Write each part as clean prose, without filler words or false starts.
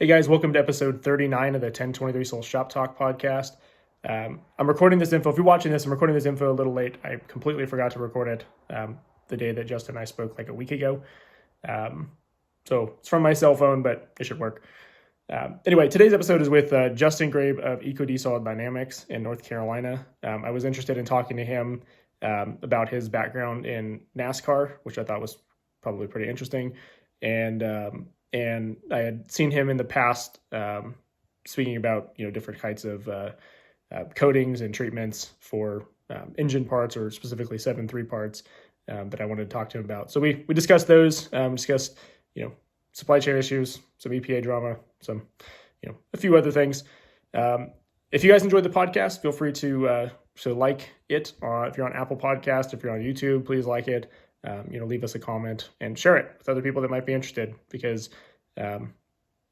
Hey guys, welcome to episode 39 of the 1023 Soul Shop Talk podcast. I'm recording this info. If you're watching this, I'm recording this info a little late. I completely forgot to record it the day that Justin and I spoke like a week ago. So it's from my cell phone, but it should work. Anyway, today's episode is with Justin Grebe of EcoDiesel Dynamics in North Carolina. I was interested in talking to him about his background in NASCAR, which I thought was probably pretty interesting. And I had seen him in the past speaking about different kinds of coatings and treatments for engine parts, or specifically 7.3 parts that I wanted to talk to him about. So we discussed those, discussed supply chain issues, some EPA drama, some a few other things. If you guys enjoyed the podcast, feel free to like it. If you're on Apple Podcast, if you're on YouTube, please like it. Leave us a comment and share it with other people that might be interested, because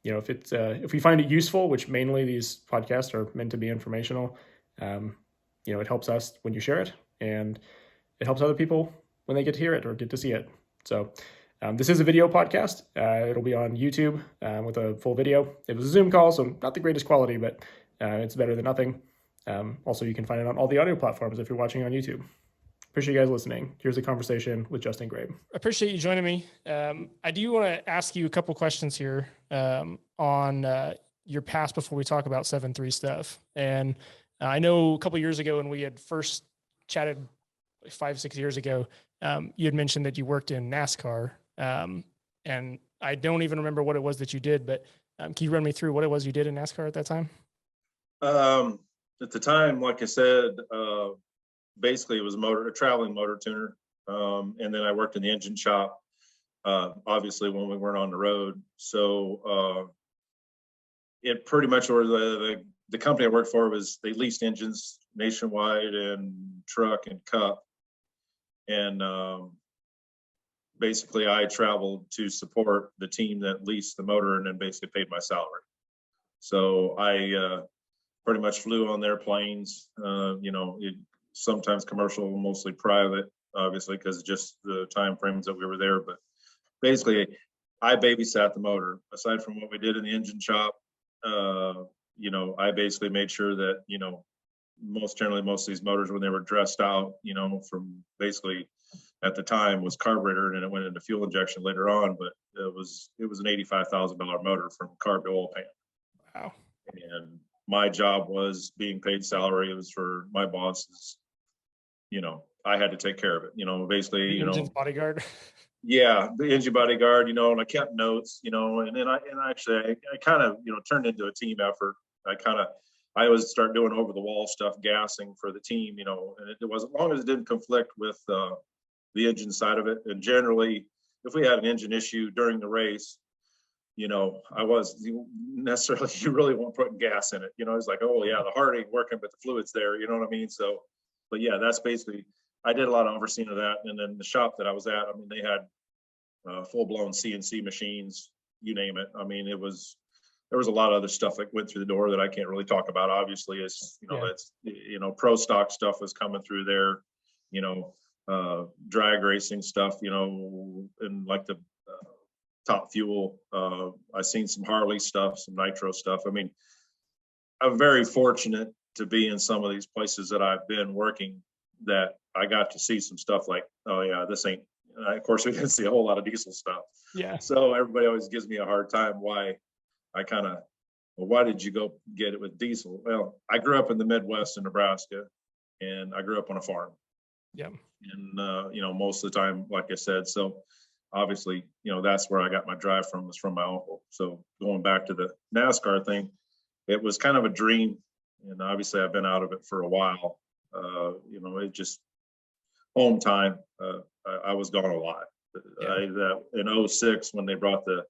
if we find it useful, which mainly these podcasts are meant to be informational, it helps us when you share it, and it helps other people when they get to hear it or get to see it. So this is a video podcast. It'll be on YouTube with a full video. It was a Zoom call, so not the greatest quality, but it's better than nothing. Also, you can find it on all the audio platforms if you're watching on YouTube. Appreciate you guys listening. Here's a conversation with Justin Grebe. I appreciate you joining me. I do want to ask you a couple questions here on your past before we talk about 7.3 stuff. And I know a couple years ago when we had first chatted, like 5-6 years ago, you had mentioned that you worked in NASCAR. And I don't even remember what it was that you did, but can you run me through what it was you did in NASCAR at that time? At the time, like I said, basically it was a traveling motor tuner. And then I worked in the engine shop, obviously when we weren't on the road. So it pretty much, or the company I worked for they leased engines nationwide and truck and cup. And basically I traveled to support the team that leased the motor and then basically paid my salary. So I pretty much flew on their planes, sometimes commercial, mostly private, obviously, because just the time frames that we were there. But basically, I babysat the motor. Aside from what we did in the engine shop, I basically made sure that, most of these motors, when they were dressed out, from basically at the time was carburetor, and then it went into fuel injection later on. But it was an $85,000 motor from carb to oil pan. Wow. And my job was being paid salary. It was for my bosses. I had to take care of it, basically, Engine's bodyguard. Yeah, the engine bodyguard, and I kept notes, and then I kind of, turned into a team effort. I always start doing over the wall stuff, gassing for the team, and it was, as long as it didn't conflict with the engine side of it. And generally, if we had an engine issue during the race, I was necessarily, you really weren't putting gas in it. It's like, oh yeah, the Hardening working, but the fluid's there, you know what I mean? So, but yeah, that's basically, I did a lot of overseeing of that. And then the shop that I was at, they had full-blown CNC machines, you name it. there was a lot of other stuff that went through the door that I can't really talk about. Obviously, it's, that's, pro stock stuff was coming through there, drag racing stuff, and like the Top Fuel. I've seen some Harley stuff, some nitro stuff. I'm very fortunate to be in some of these places that I've been working, that I got to see some stuff like, oh yeah, this ain't, of course we didn't see a whole lot of diesel stuff. Yeah. So everybody always gives me a hard time why why did you go get it with diesel? Well, I grew up in the Midwest in Nebraska, and I grew up on a farm. Yeah. And, most of the time, like I said, so obviously, that's where I got my drive from, was from my uncle. So going back to the NASCAR thing, it was kind of a dream. And obviously I've been out of it for a while. It just, home time. I was gone a lot. Yeah. In 06, when they brought the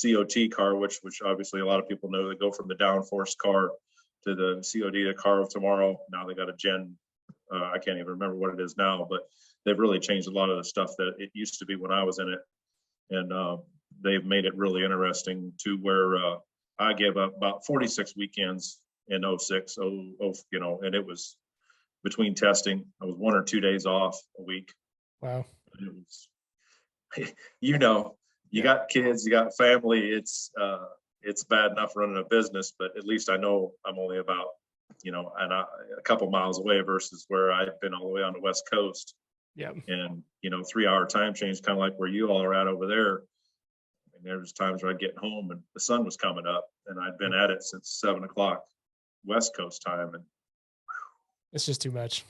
COT car, which obviously a lot of people know, they go from the downforce car to the COD, the car of tomorrow. Now they got a gen, I can't even remember what it is now, but they've really changed a lot of the stuff that it used to be when I was in it. And they've made it really interesting to where I gave up about 46 weekends in 06, and it was between testing. I was 1 or 2 days off a week. Wow. And it was, you got kids, you got family. It's, it's bad enough running a business, but at least I know I'm only about, a couple miles away versus where I've been all the way on the West Coast. Yeah. And, 3-hour time change, kind of like where you all are at over there. And there was times where I'd get home and the sun was coming up, and I'd been at it since 7 o'clock West Coast time. And it's just too much.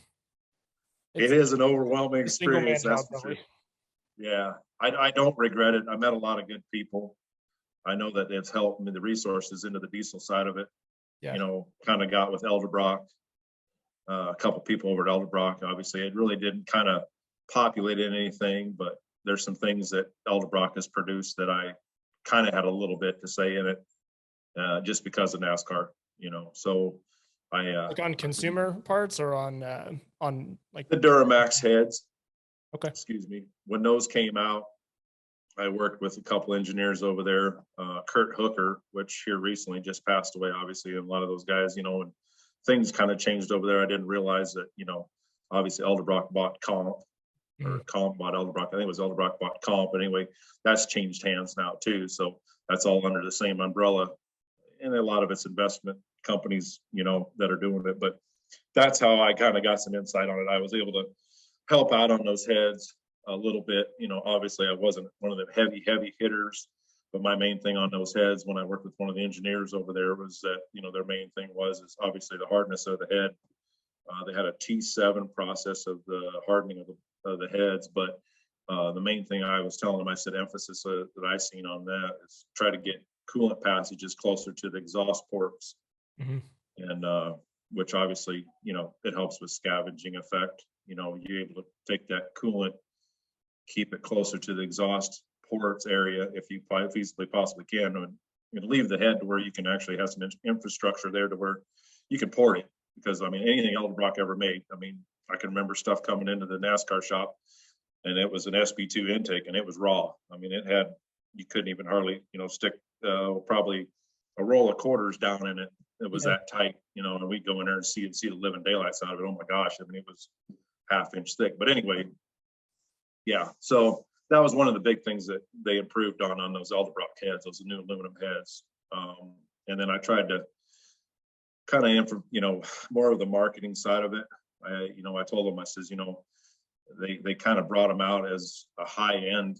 It is an overwhelming experience. Job, That's for sure. Yeah. I don't regret it. I met a lot of good people. I know that it's helped me, the resources into the diesel side of it. Yeah. Kind of got with Elderbrock, a couple people over at Elderbrock. Obviously, it really didn't kind of populate in anything, but there's some things that Elderbrock has produced that I kind of had a little bit to say in it, just because of NASCAR. So I like on consumer parts or on like the Duramax heads. Okay. Excuse me. When those came out, I worked with a couple engineers over there, Kurt Hooker, which here recently just passed away, obviously, and a lot of those guys, and things kind of changed over there. I didn't realize that, obviously Elderbrock bought Comp, or Comp bought Elderbrock. I think it was Elderbrock bought Comp. But anyway, that's changed hands now too. So that's all under the same umbrella. And a lot of it's investment companies, that are doing it. But that's how I kind of got some insight on it. I was able to help out on those heads a little bit. Obviously I wasn't one of the heavy hitters, but my main thing on those heads when I worked with one of the engineers over there was that, their main thing is obviously the hardness of the head. They had a T7 process of the hardening of the heads, but the main thing I was telling them, I said, emphasis that I seen on that is try to get coolant passages closer to the exhaust ports. Mm-hmm. And which obviously, it helps with scavenging effect. You're able to take that coolant, keep it closer to the exhaust ports area if you feasibly possibly can, and leave the head to where you can actually have some infrastructure there to where you can port it. Because anything Elderbrock ever made, I can remember stuff coming into the NASCAR shop, and it was an SB2 intake, and it was raw. You couldn't even hardly, stick probably a roll of quarters down in it. It was that tight, and we'd go in there and see the living daylights out of it. Oh my gosh, it was half-inch thick. But anyway, yeah. So that was one of the big things that they improved on those Elderbrock heads, those new aluminum heads. And then I tried to kind of, more of the marketing side of it. I told them, I says, they kind of brought them out as a high-end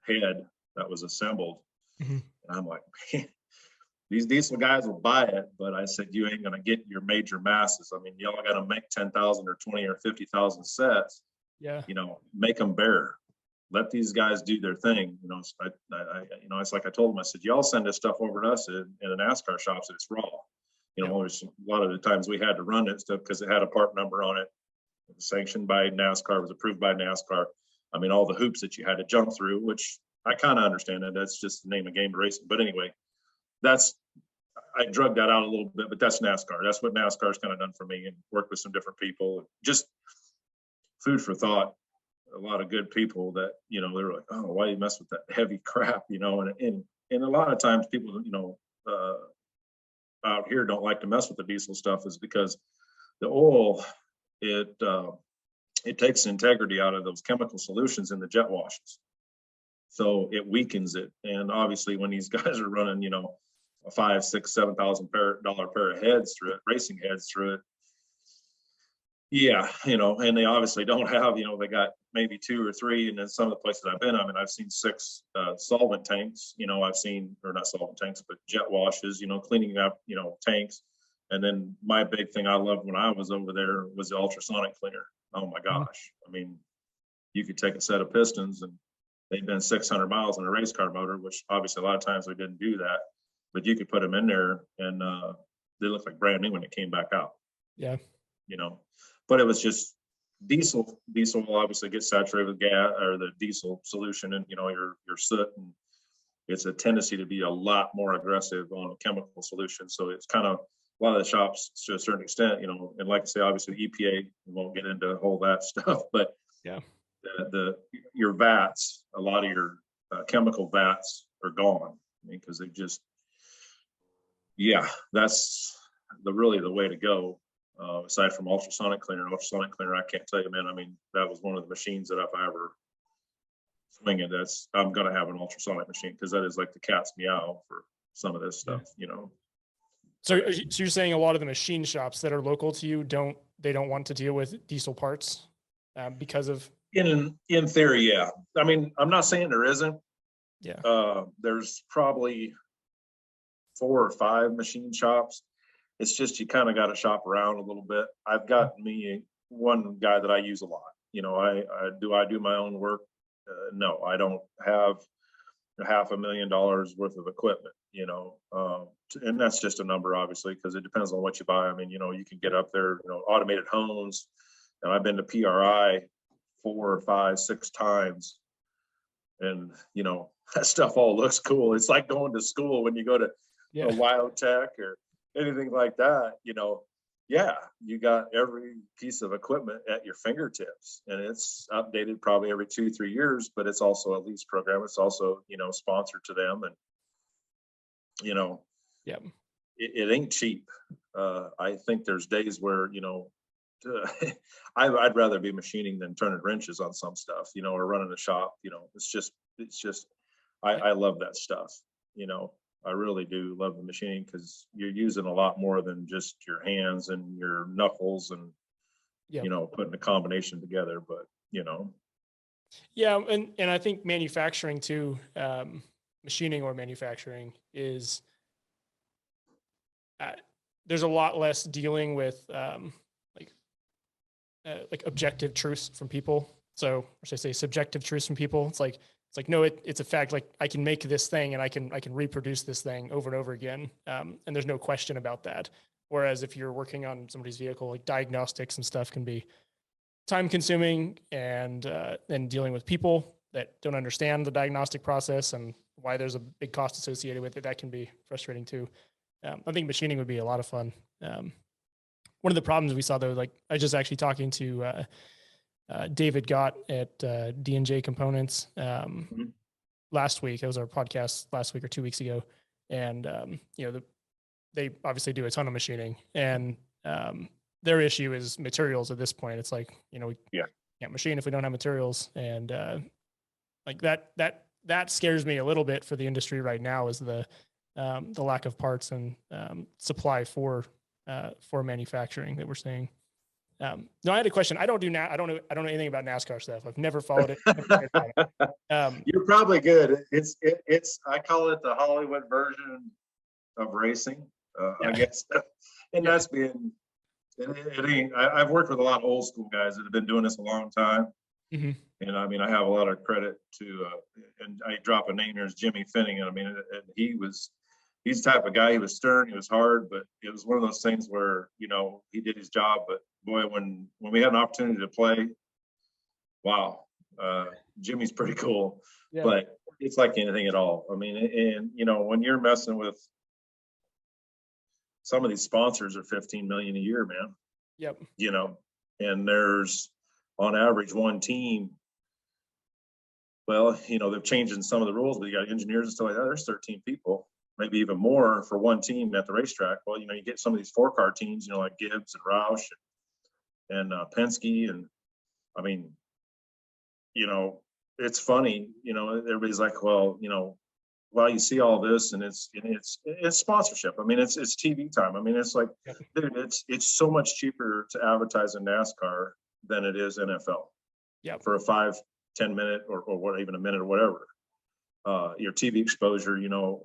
head that was assembled. Mm-hmm. And I'm like, man, these diesel guys will buy it, but I said, you ain't going to get your major masses. Y'all got to make 10,000 or 20 or 50,000 sets. Yeah. Make them bare. Let these guys do their thing. It's like I told them, I said, y'all send this stuff over to us in the NASCAR shops, and it's raw. There's a lot of the times we had to run it stuff because it had a part number on it. It was sanctioned by NASCAR, was approved by NASCAR. All the hoops that you had to jump through, which I kind of understand it. That's just the name of game of racing. But anyway, I drug that out a little bit, but that's NASCAR. That's what NASCAR's kind of done for me, and worked with some different people. Just food for thought. A lot of good people that, they were like, oh, why you mess with that heavy crap, and a lot of times people, out here don't like to mess with the diesel stuff is because the oil, it takes integrity out of those chemical solutions in the jet washes. So it weakens it. And obviously when these guys are running, a $5,000, $6,000, $7,000 pair of heads through it, racing heads through it. Yeah, and they obviously don't have, they got maybe 2 or 3. And then some of the places I've been, I've seen 6 solvent tanks, I've seen, or not solvent tanks, but jet washes, cleaning up, tanks. And then my big thing I loved when I was over there was the ultrasonic cleaner. Oh my gosh. You could take a set of pistons and they'd been 600 miles on a race car motor, which obviously a lot of times we didn't do that, but you could put them in there and they looked like brand new when it came back out. Yeah. But it was just diesel. Diesel will obviously get saturated with gas or the diesel solution and, your soot. And it's a tendency to be a lot more aggressive on a chemical solution. So it's kind of a lot of the shops to a certain extent, and like I say, obviously EPA, we won't get into all that stuff, but yeah, your vats, a lot of your chemical vats are gone because they just, that's really the way to go. Aside from ultrasonic cleaner, I can't tell you, man. That was one of the machines that if I ever swing it, I'm going to have an ultrasonic machine because that is like the cat's meow for some of this stuff, you know. So you're saying a lot of the machine shops that are local to you don't want to deal with diesel parts because of? In theory, yeah. I mean, I'm not saying there isn't. Yeah. There's probably 4 or 5 machine shops. It's just you kind of got to shop around a little bit. I've got me one guy that I use a lot. You know, I do my own work. No, I don't have $500,000 worth of equipment, you know, and that's just a number, obviously, because it depends on what you buy. I mean, you know, you can get up there, you know, automated homes, and I've been to PRI 4 or 5, 6 times, and you know, that stuff all looks cool. It's like going to school when you go to a Wild Tech or anything like that, you know. Yeah, you got every piece of equipment at your fingertips, and it's updated probably every 2-3 years, but it's also a lease program. It's also, you know, sponsored to them, and you know, it ain't cheap. I think there's days where, you know, I'd rather be machining than turning wrenches on some stuff, you know, or running a shop. You know, it's just I love that stuff, you know. I really do love the machining because you're using a lot more than just your hands and your knuckles and, you know, putting a combination together, but, you know. Yeah. And I think manufacturing too, machining or manufacturing is, there's a lot less dealing with like objective truths from people. So, or should I say subjective truths from people? It's like, no, it's a fact. Like I can make this thing and I can reproduce this thing over and over again. And there's no question about that. Whereas if you're working on somebody's vehicle, like diagnostics and stuff can be time consuming, and dealing with people that don't understand the diagnostic process and why there's a big cost associated with it, that can be frustrating too. I think machining would be a lot of fun. One of the problems we saw though, like I was just actually talking to David Gott at D&J Components last week. It was our podcast last week or 2 weeks ago. And, you know, they obviously do a ton of machining, and their issue is materials at this point. It's like, you know, we can't machine if we don't have materials. And like that scares me a little bit for the industry right now, is the lack of parts and supply for manufacturing that we're seeing. No, I had a question. I don't know anything about NASCAR stuff. I've never followed it. You're probably good. It's I call it the Hollywood version of racing, I guess. And that's being it ain't. I've worked with a lot of old school guys that have been doing this a long time. Mm-hmm. And I mean, I have a lot of credit to, and I drop a name here, is Jimmy Finning. I mean, and he's the type of guy. He was stern, he was hard, but it was one of those things where, you know, he did his job. But boy, when we had an opportunity to play, wow, Jimmy's pretty cool. Yeah. But it's like anything at all. I mean, and you know, when you're messing with some of these sponsors are $15 million a year, man. Yep. You know, and there's on average one team. Well, you know, they're changing some of the rules, but you got engineers and stuff like that. There's 13 people, maybe even more for one team at the racetrack. Well, you know, you get some of these 4-car teams, you know, like Gibbs and Roush and Penske. And I mean, you know, it's funny, you know, everybody's like, well, you know, you see all this and it's sponsorship. I mean, it's TV time. I mean, it's like, dude, it's so much cheaper to advertise in NASCAR than it is NFL. Yeah. For a 5-10 minute or what, even a minute or whatever. Your TV exposure, you know,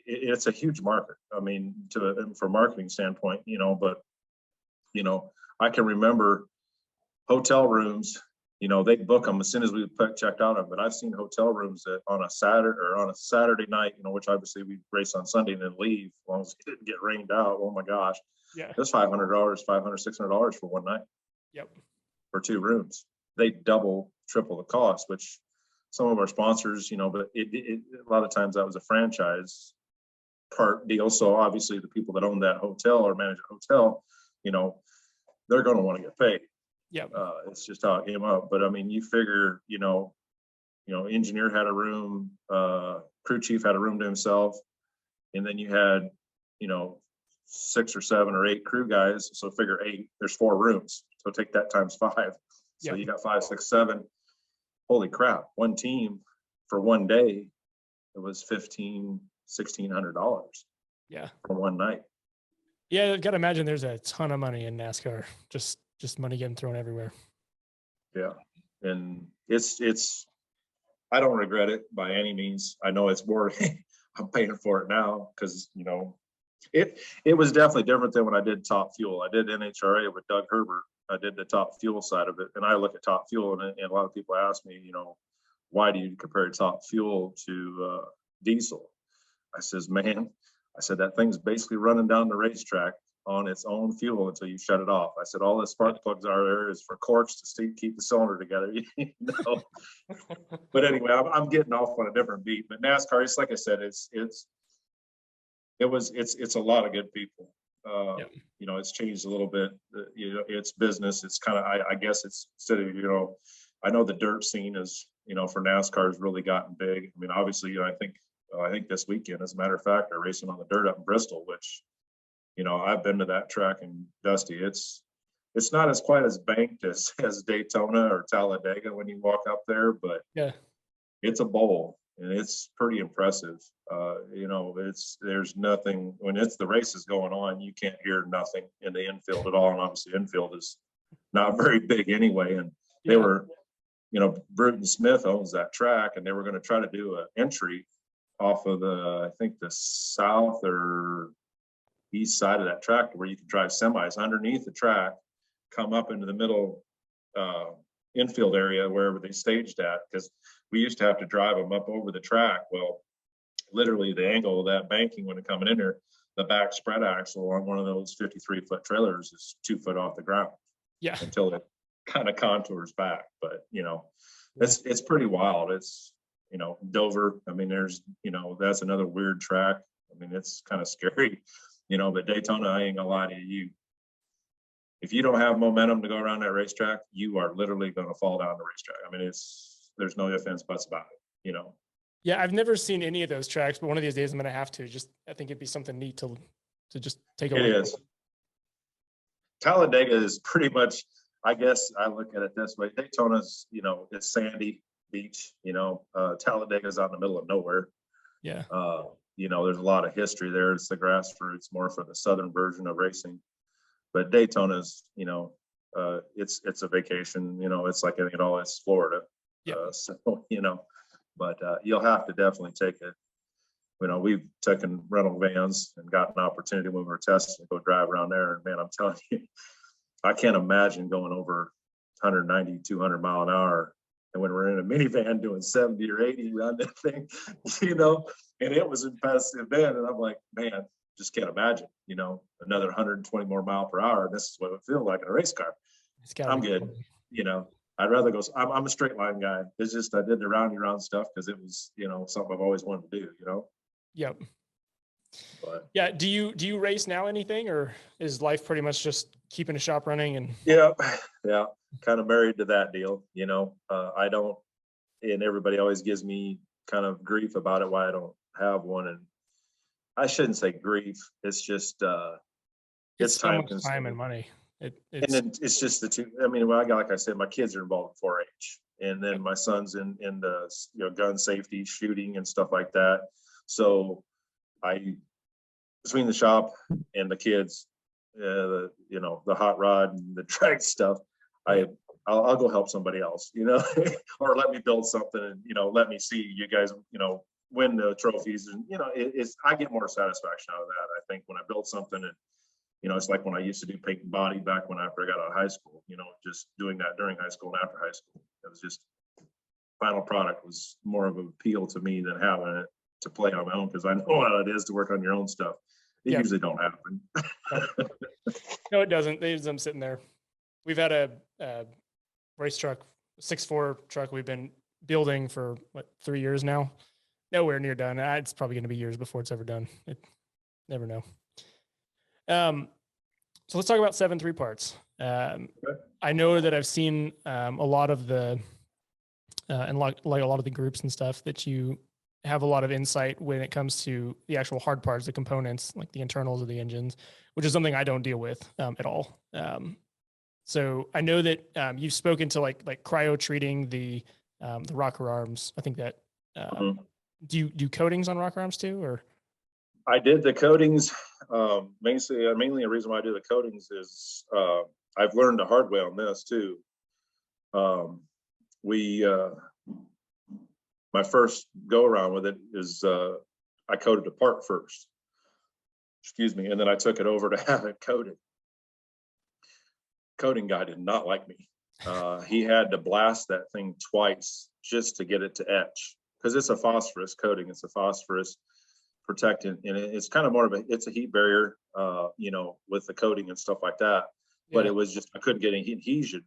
it's a huge market. I mean, from a marketing standpoint, you know, but, you know, I can remember hotel rooms, you know, they'd book them as soon as we checked out of them. But I've seen hotel rooms that on a Saturday night, you know, which obviously we race on Sunday and then leave as long as it didn't get rained out. Oh my gosh. Yeah. It was $600 for one night. Yep. For 2 rooms. They double, triple the cost, which some of our sponsors, you know, but a lot of times that was a franchise part deal. So obviously the people that own that hotel or manage a hotel, you know, they're going to want to get paid. Yeah. It's just how it came up. But I mean, you figure, you know, engineer had a room, crew chief had a room to himself. And then you had, you know, 6 or 7 or 8 crew guys. So figure 8, there's 4 rooms. So take that times 5. So you got 5, 6, 7. Holy crap. One team for one day, it was $15,000, $1,600 Yeah. for one night. Yeah. I've got to imagine there's a ton of money in NASCAR, just money getting thrown everywhere. Yeah. And it's, I don't regret it by any means. I know it's more, I'm paying for it now because, you know, it was definitely different than when I did Top Fuel. I did NHRA with Doug Herbert. I did the Top Fuel side of it. And I look at Top Fuel and a lot of people ask me, you know, why do you compare Top Fuel to diesel? I says, man, I said, that thing's basically running down the racetrack on its own fuel until you shut it off. I said, all the spark plugs are there is for corks to keep the cylinder together. You know? But anyway, I'm getting off on a different beat. But NASCAR, it's like I said, it's a lot of good people. You know, it's changed a little bit. You know, it's business. It's kind of, I guess it's instead of, you know, I know the dirt scene is, you know, for NASCAR has really gotten big. I mean, obviously, you know, I think this weekend, as a matter of fact, they're racing on the dirt up in Bristol, which, you know, I've been to that track, and Dusty, it's not as quite as banked as Daytona or Talladega when you walk up there, but Yeah. it's a bowl and it's pretty impressive. You know, there's nothing when the race is going on, you can't hear nothing in the infield at all. And obviously infield is not very big anyway. And they were, you know, Bruton Smith owns that track, and they were going to try to do an entry off of I think the south or east side of that track where you could drive semis underneath the track, come up into the middle infield area wherever they staged at, because we used to have to drive them up over the track. Well, literally the angle of that banking when it coming in there, the back spread axle on one of those 53-foot trailers is 2 foot off the ground. Yeah. Until it kind of contours back. But, you know, it's pretty wild. It's, you know, Dover, I mean, there's, you know, that's another weird track. I mean, it's kind of scary, you know, but Daytona, I ain't gonna lie to you. If you don't have momentum to go around that racetrack, you are literally going to fall down the racetrack. I mean, there's no ifs, ands, buts about it, you know? Yeah. I've never seen any of those tracks, but one of these days I'm going to have to. I think it'd be something neat to just take a look. It is. Talladega is pretty much, I guess I look at it this way. Daytona's, you know, it's sandy beach, you know, Talladega's out in the middle of nowhere. Yeah. You know, there's a lot of history there. It's the grassroots, more for the southern version of racing. But Daytona's, you know, it's a vacation, you know, it's like anything at all, it's Florida. Yeah. So, you know, but you'll have to definitely take it. You know, we've taken rental vans and got an opportunity when we were testing to go drive around there. And man, I'm telling you, I can't imagine going over 190, 200 mile an hour. And when we're in a minivan doing 70 or 80 around that thing, you know, and it was in past event. And I'm like, man, just can't imagine, you know, another 120 more mile per hour. This is what it would feel like in a race car. I'm good. You know, I'd rather go. I'm a straight line guy. It's just, I did the round stuff because it was, you know, something I've always wanted to do, you know? Yep. But yeah. Do you race now anything, or is life pretty much just keeping a shop running? And yeah, kind of married to that deal, you know. I don't, and everybody always gives me kind of grief about it, why I don't have one. And I shouldn't say grief. It's just it's so time much time and money. And then it's just the two. I mean, when like I said, my kids are involved in 4-H, and then my son's in the, you know, gun safety, shooting, and stuff like that. So between the shop and the kids, you know, the hot rod and the drag stuff, I'll go help somebody else, you know, or let me build something and, you know, let me see you guys, you know, win the trophies. And, you know, I get more satisfaction out of that. I think when I build something, and, you know, it's like when I used to do paint and body back when after I got out of high school, you know, just doing that during high school and after high school. It was just, final product was more of an appeal to me than having it to play on my own, because I know how it is to work on your own stuff. It usually don't happen. No, it doesn't. They just them sitting there. We've had a race truck, 6.4 truck we've been building for 3 years now. Nowhere near done. It's probably going to be years before it's ever done. Never know. So let's talk about 7.3 parts. I know that I've seen a lot of the and like a lot of the groups and stuff that you have a lot of insight when it comes to the actual hard parts, the components, like the internals of the engines, which is something I don't deal with at all. So I know that you've spoken to like cryo treating the rocker arms. I think that do you do coatings on rocker arms too, or? I did the coatings. Mainly a reason why I do the coatings is I've learned the hard way on this too. My first go around with it is I coated the part first. Excuse me, and then I took it over to have it coated. Coating guy did not like me. He had to blast that thing twice just to get it to etch, because it's a phosphorus coating. It's a phosphorus protectant, and it's kind of more of it's a heat barrier, with the coating and stuff like that. But it was just, I couldn't get any adhesion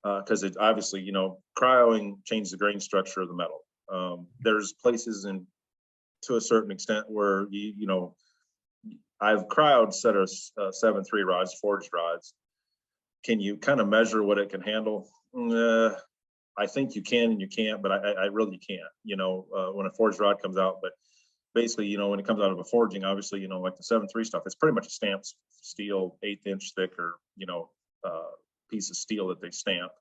because it obviously, cryoing changed the grain structure of the metal. There's places to a certain extent where I've cryoed set of 7.3 rods, forged rods. Can you kind of measure what it can handle? I think you can and you can't, but I really can't, when a forged rod comes out. But basically, when it comes out of a forging, obviously, like the 7.3 stuff, it's pretty much a stamped steel, 1/8 inch thick or, piece of steel that they stamp.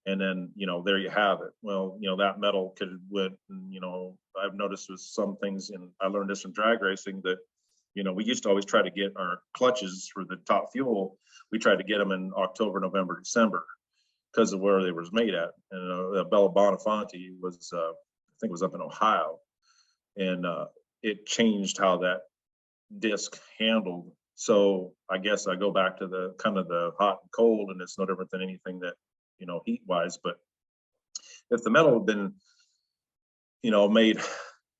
And then, there you have it. Well, that metal could went, I've noticed with some things, and I learned this from drag racing, that, we used to always try to get our clutches for the top fuel. We tried to get them in October, November, December because of where they was made at. And Bella Bonifanti was, I think it was up in Ohio. And it changed how that disc handled. So I guess I go back to the kind of the hot and cold, and it's no different than anything that, heat wise. But if the metal had been, made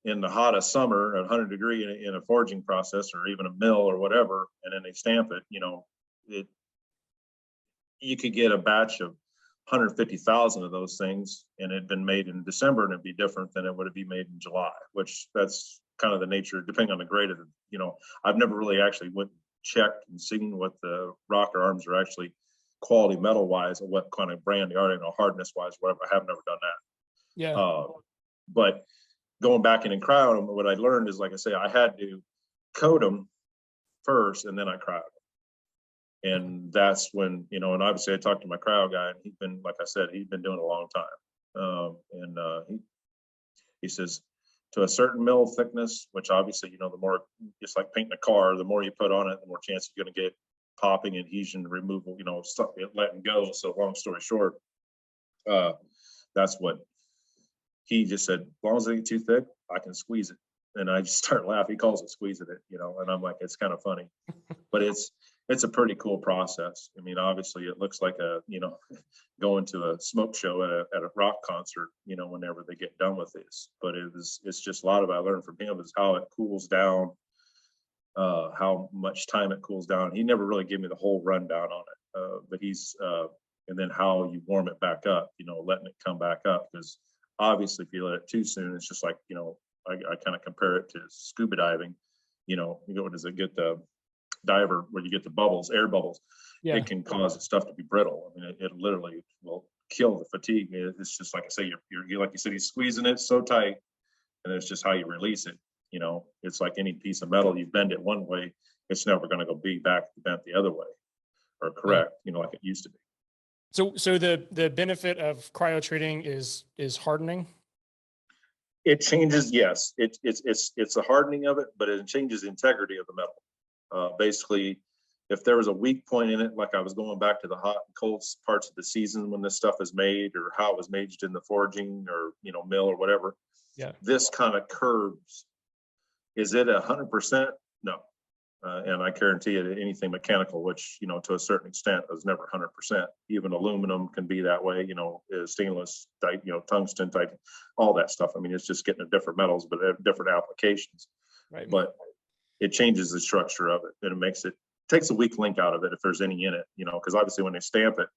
in the hottest summer at 100 degree in a forging process, or even a mill or whatever, and then they stamp it, you could get a batch of 150,000 of those things, and it had been made in December, and it'd be different than it would be made in July, which that's kind of the nature, depending on the grade of it. I've never really actually went and checked and seen what the rocker arms are actually quality metal wise, or what kind of brand they are, hardness wise, whatever. I have never done that. Yeah. But going back in and cryo them, what I learned is, like I say, I had to coat them first, and then I cryo them. And that's when, and obviously I talked to my cryo guy, and he's been, like I said, he's been doing it a long time. He says, to a certain mill thickness, which obviously, the more, just like painting a car, the more you put on it, the more chance you're going to get popping, adhesion, removal, stuff, letting go. So long story short, that's what he just said. As long as it ain't too thick, I can squeeze it. And I just start laughing. He calls it squeezing it, and I'm like, it's kind of funny, but it's a pretty cool process. I mean, obviously it looks like going to a smoke show at a rock concert, whenever they get done with this. But it's just a lot of, I learned from him, is how it cools down, how much time it cools down. He never really gave me the whole rundown on it, but and then how you warm it back up, letting it come back up. Because obviously if you let it too soon, it's just like, I kind of compare it to scuba diving. Does it get the diver where you get the bubbles, air bubbles? Yeah. It can cause the stuff to be brittle. I mean, it literally will kill the fatigue. It's just like I say, you're like you said, he's squeezing it so tight, and it's just how you release it. It's like any piece of metal. You bend it one way, it's never going to go bent the other way, or correct, like it used to be. So the benefit of cryo treating is hardening. It changes, yes. It's a hardening of it, but it changes the integrity of the metal. Basically, if there was a weak point in it, like I was going back to the hot and cold parts of the season when this stuff is made, or how it was made in the forging or mill or whatever. Yeah. This kind of curves. Is it 100%? No. And I guarantee you that anything mechanical, which, to a certain extent is never 100%. Even aluminum can be that way, stainless, tungsten type, all that stuff. I mean, it's just getting different metals, but different applications. Right. But it changes the structure of it, and it takes a weak link out of it if there's any in it, because obviously when they stamp it,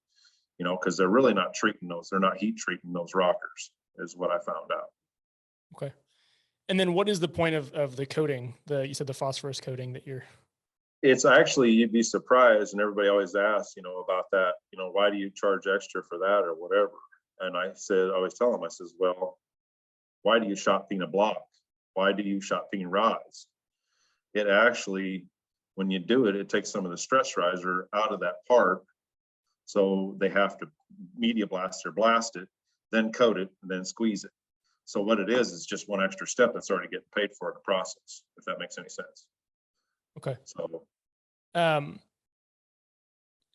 because they're really not treating those, they're not heat treating those rockers, is what I found out. Okay. And then what is the point of the coating? You said the phosphorus coating that you're. It's actually, you'd be surprised, and everybody always asks, about that, why do you charge extra for that or whatever? And I always tell them, I says, well, why do you shot peen a block? Why do you shot peen rods? It actually, when you do it, it takes some of the stress riser out of that part. So they have to media blast or blast it, then coat it, and then squeeze it. So what it is just one extra step that's already getting paid for in the process, if that makes any sense. Okay. So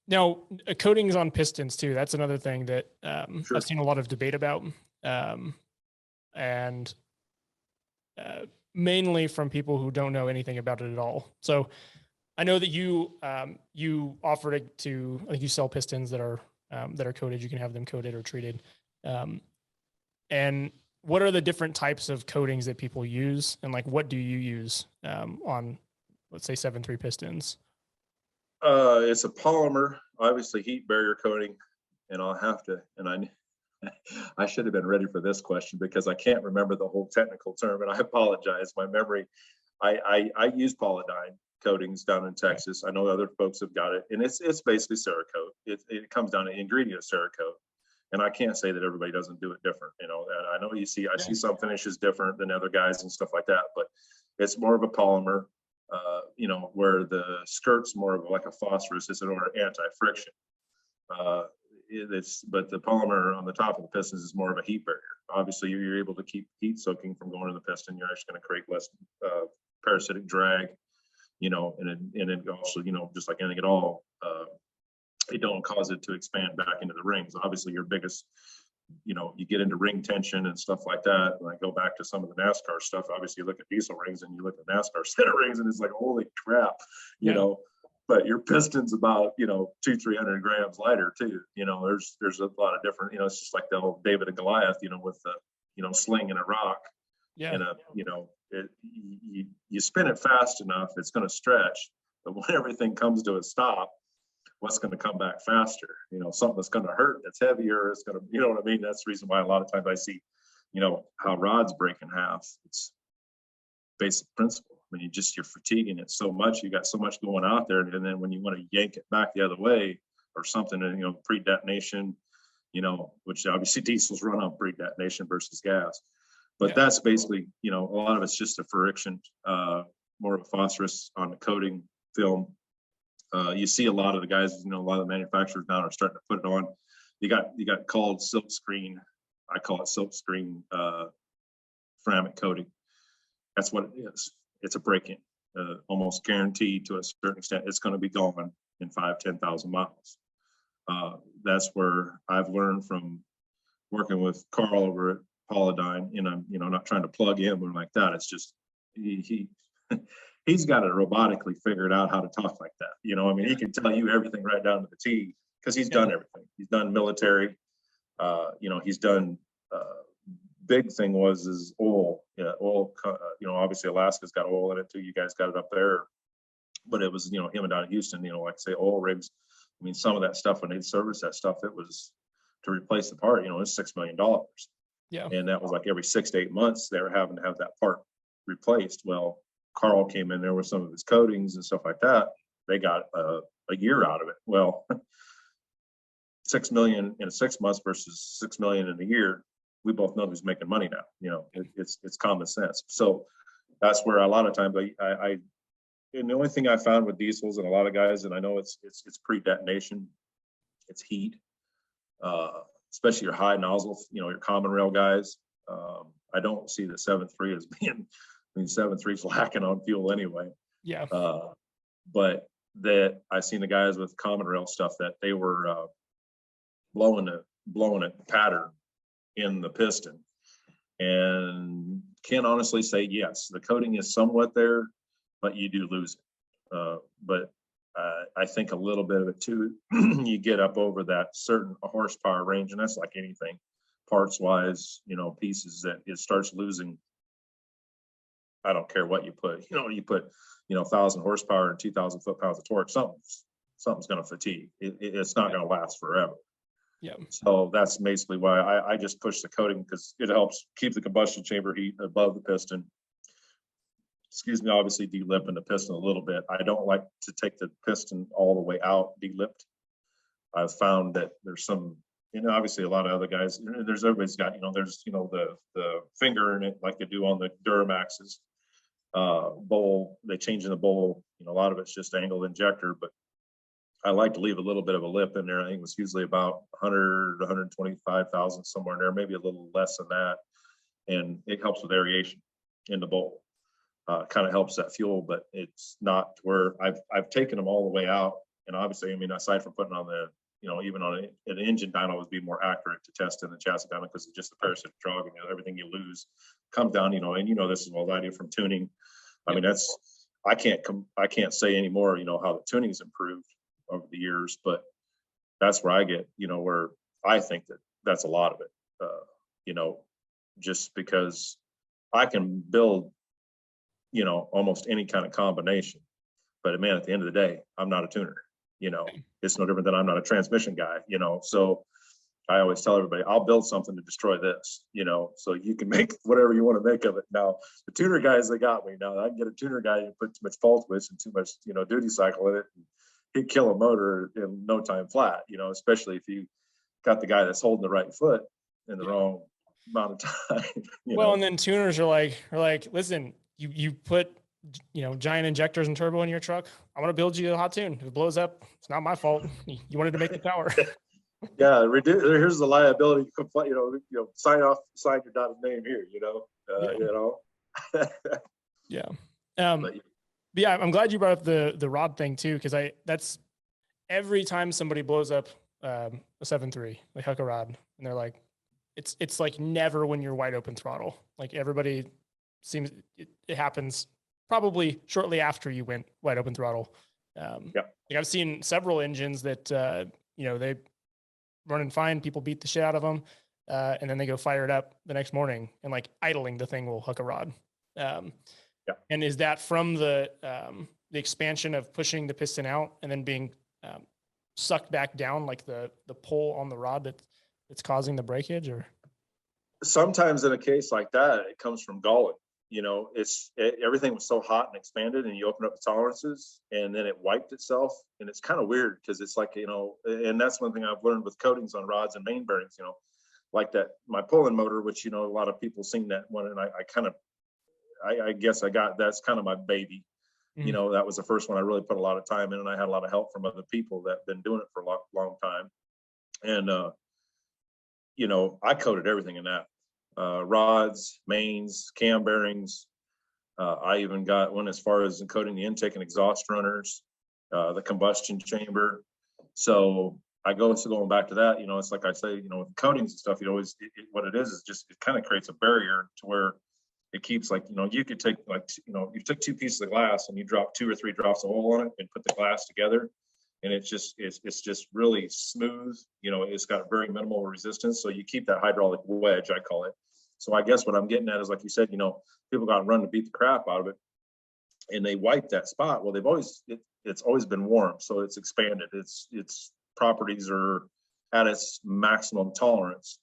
now coatings on pistons too. That's another thing that Sure. I've seen a lot of debate about, and mainly from people who don't know anything about it at all. So I know that you offer it to, I think you sell pistons that are coated. You can have them coated or treated. And what are the different types of coatings that people use, and like what do you use on, let's say, 7.3 pistons? It's a polymer, obviously heat barrier coating, and I'll have to, and I should have been ready for this question because I can't remember the whole technical term, and I apologize. My memory, I use Polydyne coatings down in Texas. I know other folks have got it, and it's basically Cerakote. It comes down to ingredient of Cerakote, and I can't say that everybody doesn't do it different. You know, and I know I see some finishes different than other guys and stuff like that, but it's more of a polymer. You know, where the skirt's more of like a phosphorus, it's an anti-friction. But the polymer on the top of the pistons is more of a heat barrier. Obviously, you're able to keep heat soaking from going to the piston. You're actually going to create less parasitic drag, you know, and it also, you know, just like anything at all, it don't cause it to expand back into the rings. Obviously, your biggest, you know, you get into ring tension and stuff like that. And I go back to some of the NASCAR stuff. Obviously, you look at diesel rings and you look at NASCAR set of rings, and it's like, holy crap, you know. But your piston's about, you know, 200-300 grams lighter too. You know, there's a lot of different, you know, it's just like the old David and Goliath, you know, with the, you know, sling and a rock. And a, you know, you spin it fast enough, it's going to stretch. But when everything comes to a stop, what's going to come back faster? You know, something that's going to hurt, that's heavier, it's going to, you know what I mean? That's the reason why a lot of times I see, you know, how rods break in half. It's basic principle. I mean, you're fatiguing it so much, you got so much going out there, and then when you want to yank it back the other way or something, and, you know, pre-detonation, you know, which obviously diesels run on pre-detonation versus gas. But that's basically, you know, a lot of it's just a friction, more of a phosphorus on the coating film. You see a lot of the guys, you know, a lot of the manufacturers now are starting to put it on. You got called silk screen. I call it silk screen ceramic coating. That's what it is. It's a break-in, almost guaranteed to a certain extent. It's going to be gone in 5,000-10,000 miles. That's where I've learned from working with Carl over at Polydyne, and I'm, you know, not trying to plug him or like that. It's just he's got it robotically figured out how to talk like that. You know, I mean, he can tell you everything right down to the T because he's done everything. He's done military. You know, he's done. Big thing was oil. Oil. You know, obviously Alaska's got oil in it too. You guys got it up there, but it was, you know, him and down in Houston. You know, like say oil rigs. I mean, some of that stuff when they'd service that stuff, it was to replace the part. You know, it's $6 million. Yeah. And that was like every 6 to 8 months they were having to have that part replaced. Well, Carl came in there with some of his coatings and stuff like that. They got a year out of it. Well, 6 million in 6 months versus 6 million in a year. We both know who's making money now. You know, it's common sense. So that's where a lot of times and the only thing I found with diesels and a lot of guys, and I know it's pre-detonation, it's heat, especially your high nozzle, you know, your common rail guys. I don't see the 7.3 as being, I mean, 7.3 is lacking on fuel anyway. Yeah. But that I've seen the guys with common rail stuff that they were blowing it pattern in the piston, and can honestly say yes, the coating is somewhat there, but you do lose it. But I think a little bit of it too, you get up over that certain horsepower range, and that's like anything parts wise, you know, pieces that it starts losing. I don't care what you put, you put 1,000 horsepower and 2,000 foot-pounds of torque, something's going to fatigue. It's not going to last forever. Yeah. So that's basically why I just push the coating, because it helps keep the combustion chamber heat above the piston. Excuse me, obviously delipping the piston a little bit. I don't like to take the piston all the way out delipped. I've found that there's some, obviously a lot of other guys, everybody's got, there's, the finger in it like they do on the Duramaxes. Bowl, they change in the bowl, a lot of it's just angled injector, but I like to leave a little bit of a lip in there. I think it was usually about 100, 125,000, somewhere in there, maybe a little less than that. and it helps with aeration in the bowl. Kind of helps that fuel, but it's not where I've taken them all the way out. And obviously, I mean, aside from putting on the, even on an engine dyno would be more accurate to test in the chassis dyno because it's just a parasitic drag, and everything you lose comes down, and this is what I do from tuning. I mean, I can't say anymore, how the tuning's improved over the years, but that's where I get, where I think that's a lot of it, just because I can build, almost any kind of combination, but man, at the end of the day, I'm not a tuner, it's no different than I'm not a transmission guy, so I always tell everybody, I'll build something to destroy this, so you can make whatever you want to make of it. Now, the tuner guys, they got me. Now, I can get a tuner guy and put too much fault twist and too much, duty cycle in it, and he'd kill a motor in no time flat, especially if you got the guy that's holding the right foot in the wrong amount of time. And then tuners are like, listen, you put, giant injectors and turbo in your truck. I want to build you a hot tune. If it blows up, it's not my fault. You wanted to make the power. Yeah, here's the liability. Sign your dotted name here. Yeah. But yeah, I'm glad you brought up the rod thing too, because that's every time somebody blows up a 7.3, they hook a rod, and they're like, it's like never when you're wide open throttle. Like everybody seems it happens probably shortly after you went wide open throttle. Like I've seen several engines that they running fine, people beat the shit out of them, and then they go fire it up the next morning, and like idling the thing will hook a rod. And is that from the expansion of pushing the piston out and then being sucked back down, like the pull on the rod that's causing the breakage? Or sometimes in a case like that, it comes from galling. Everything was so hot and expanded, and you open up the tolerances, and then it wiped itself. And it's kind of weird because it's like, and that's one thing I've learned with coatings on rods and main bearings, like that, my pulling motor, which, a lot of people seen that one. And I guess that's kind of my baby. Mm-hmm. That was the first one I really put a lot of time in, and I had a lot of help from other people that have been doing it for a long time. And, I coated everything in that. Rods, mains, cam bearings. I even got one as far as coating the intake and exhaust runners, the combustion chamber. So going back to that, it's like I say, with coatings and stuff, what it is just, it kind of creates a barrier to where it keeps, like, you could take, like, you took two pieces of glass and you drop 2 or 3 drops of oil on it and put the glass together. And it's just really smooth. It's got very minimal resistance. So you keep that hydraulic wedge, I call it. So I guess what I'm getting at is, like you said, people got to run to beat the crap out of it, and they wipe that spot. Well, it's always been warm, so it's expanded. Its properties are at its maximum tolerance.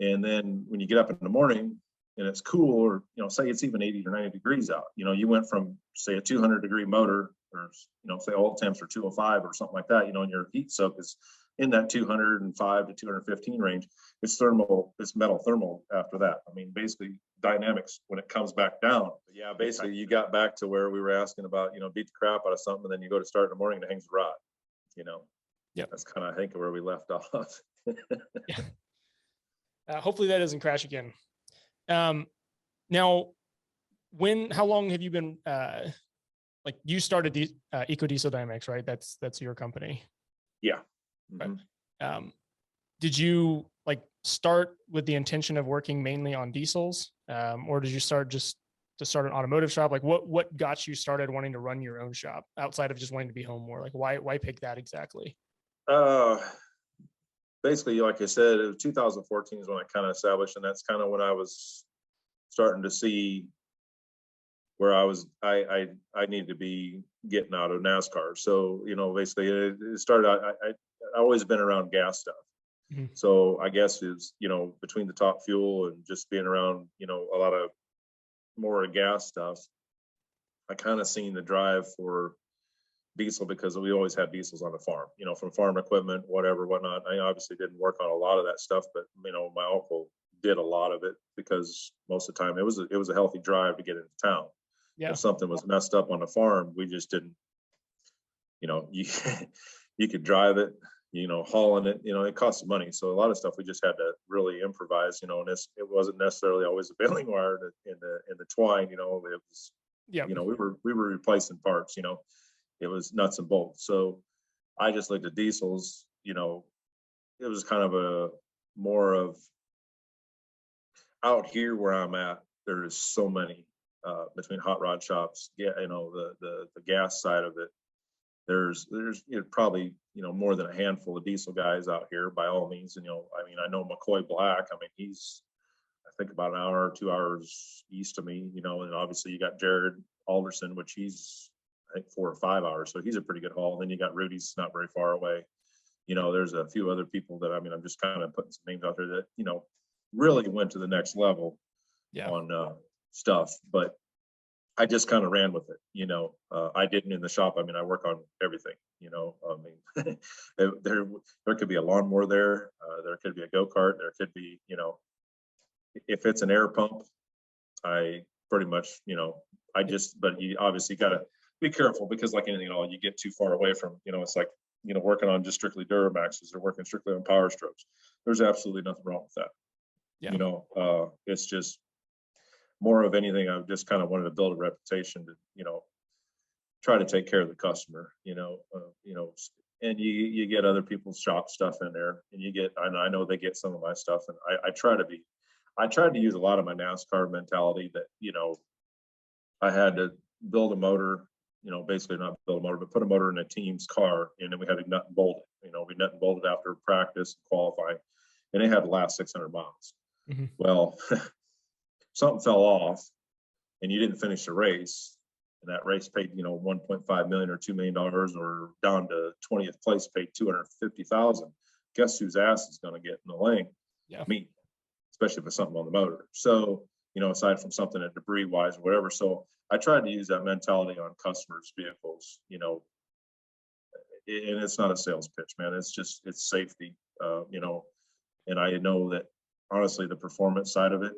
And then when you get up in the morning and it's cool, or say it's even 80 or 90 degrees out, you went from, say, a 200-degree motor, or say oil temps are 205 or something like that, and your heat soak is in that 205 to 215 range. It's metal thermal after that. I mean, basically dynamics when it comes back down. But yeah, basically you got back to where we were asking about, beat the crap out of something, and then you go to start in the morning and it hangs a rod. Yeah, that's kind of, I think, where we left off. Yeah. Hopefully that doesn't crash again. Now, how long have you been, like, you started Eco Diesel Dynamics, right? That's your company. Yeah. Mm-hmm. Did you like start with the intention of working mainly on diesels, or did you start just to start an automotive shop? Like, what got you started wanting to run your own shop outside of just wanting to be home more? Like, why pick that exactly? Basically, like I said, it was 2014 is when I kind of established, and that's kind of when I was starting to see where I needed to be getting out of NASCAR. So, basically it started, I always been around gas stuff. Mm-hmm. So I guess it's, between the top fuel and just being around, a lot of more gas stuff, I kind of seen the drive for diesel, because we always had diesels on the farm, from farm equipment, whatnot. I obviously didn't work on a lot of that stuff, but, my uncle did a lot of it, because most of the time it was a healthy drive to get into town. Yeah. If something was messed up on the farm, we just didn't, you could drive it, hauling it, it costs money. So a lot of stuff we just had to really improvise, and it wasn't necessarily always a baling wire in the twine, it was, Yeah. we were replacing parts, it was nuts and bolts. So I just looked at diesels, it was kind of a more of out here where I'm at, there's so many between hot rod shops, the gas side of it. There's probably more than a handful of diesel guys out here by all means. And I know McCoy Black. I mean, he's I think about an hour or 2 hours east of me. And obviously you got Jared Alderson, which he's I think 4 or 5 hours, so he's a pretty good haul. Then you got Rudy's not very far away. There's a few other people that I'm just kind of putting some names out there that really went to the next level on stuff, but I just kind of ran with it. I didn't in the shop. I mean, I work on everything, there could be a lawnmower there. There could be a go-kart. There could be, if it's an air pump, I pretty much, but you obviously got to be careful because like anything, you get too far away from, it's like, working on just strictly Duramaxes or working strictly on Power Strokes. There's absolutely nothing wrong with that. Yeah. It's just more of anything. I've just kind of wanted to build a reputation to, try to take care of the customer, and you get other people's shop stuff in there and I know they get some of my stuff. And I tried to use a lot of my NASCAR mentality that, I had to build a motor, basically not build a motor, but put a motor in a team's car. And then we had to nut and bolt it. We nut and bolted after practice and qualifying, and it had to last 600 miles. Mm-hmm. Well, something fell off and you didn't finish the race. And that race paid, $1.5 million or $2 million, or down to 20th place paid $250,000. Guess whose ass is going to get in the lane? Yeah. Me, especially if it's something on the motor. So, aside from something at debris wise or whatever. So I tried to use that mentality on customers' vehicles, and it's not a sales pitch, man. It's safety, and I know that honestly, the performance side of it,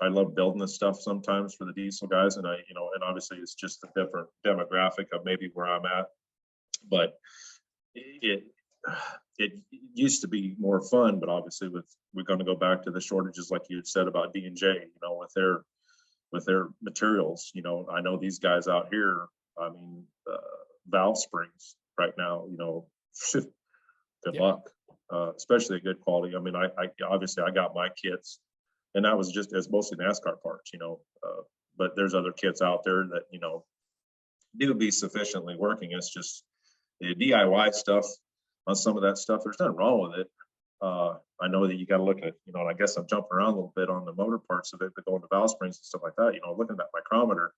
I love building this stuff sometimes for the diesel guys. And and obviously it's just a different demographic of maybe where I'm at, but it used to be more fun, but obviously we're going to go back to the shortages, like you had said about D&J, with their materials. I know these guys out here, I mean, valve springs right now, good luck, especially a good quality. I mean, I obviously I got my kits, and that was just as mostly NASCAR parts, but there's other kits out there that, do be sufficiently working. It's just the DIY stuff on some of that stuff. There's nothing wrong with it. I know that you got to look at, and I guess I'm jumping around a little bit on the motor parts of it, but going to valve springs and stuff like that, looking at that micrometer,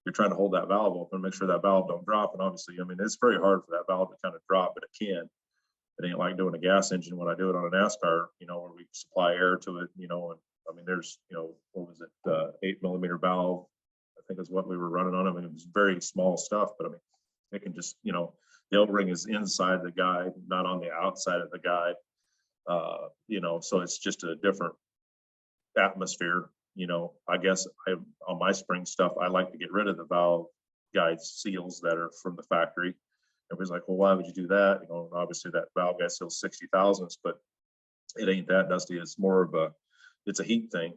you're trying to hold that valve open, make sure that valve don't drop. And obviously, I mean, it's very hard for that valve to kind of drop, but it can. It ain't like doing a gas engine when I do it on a NASCAR, where we supply air to it, and I mean, there's, what was it, 8 millimeter valve, I think is what we were running on. I mean, it was very small stuff, but I mean, it can just, the O-ring is inside the guide, not on the outside of the guide. So it's just a different atmosphere. I guess on my spring stuff, I like to get rid of the valve guide seals that are from the factory. Everybody's like, well, why would you do that? Obviously that valve guide seals 60 thousandths, but it ain't that, Dusty. It's more of it's a heat thing.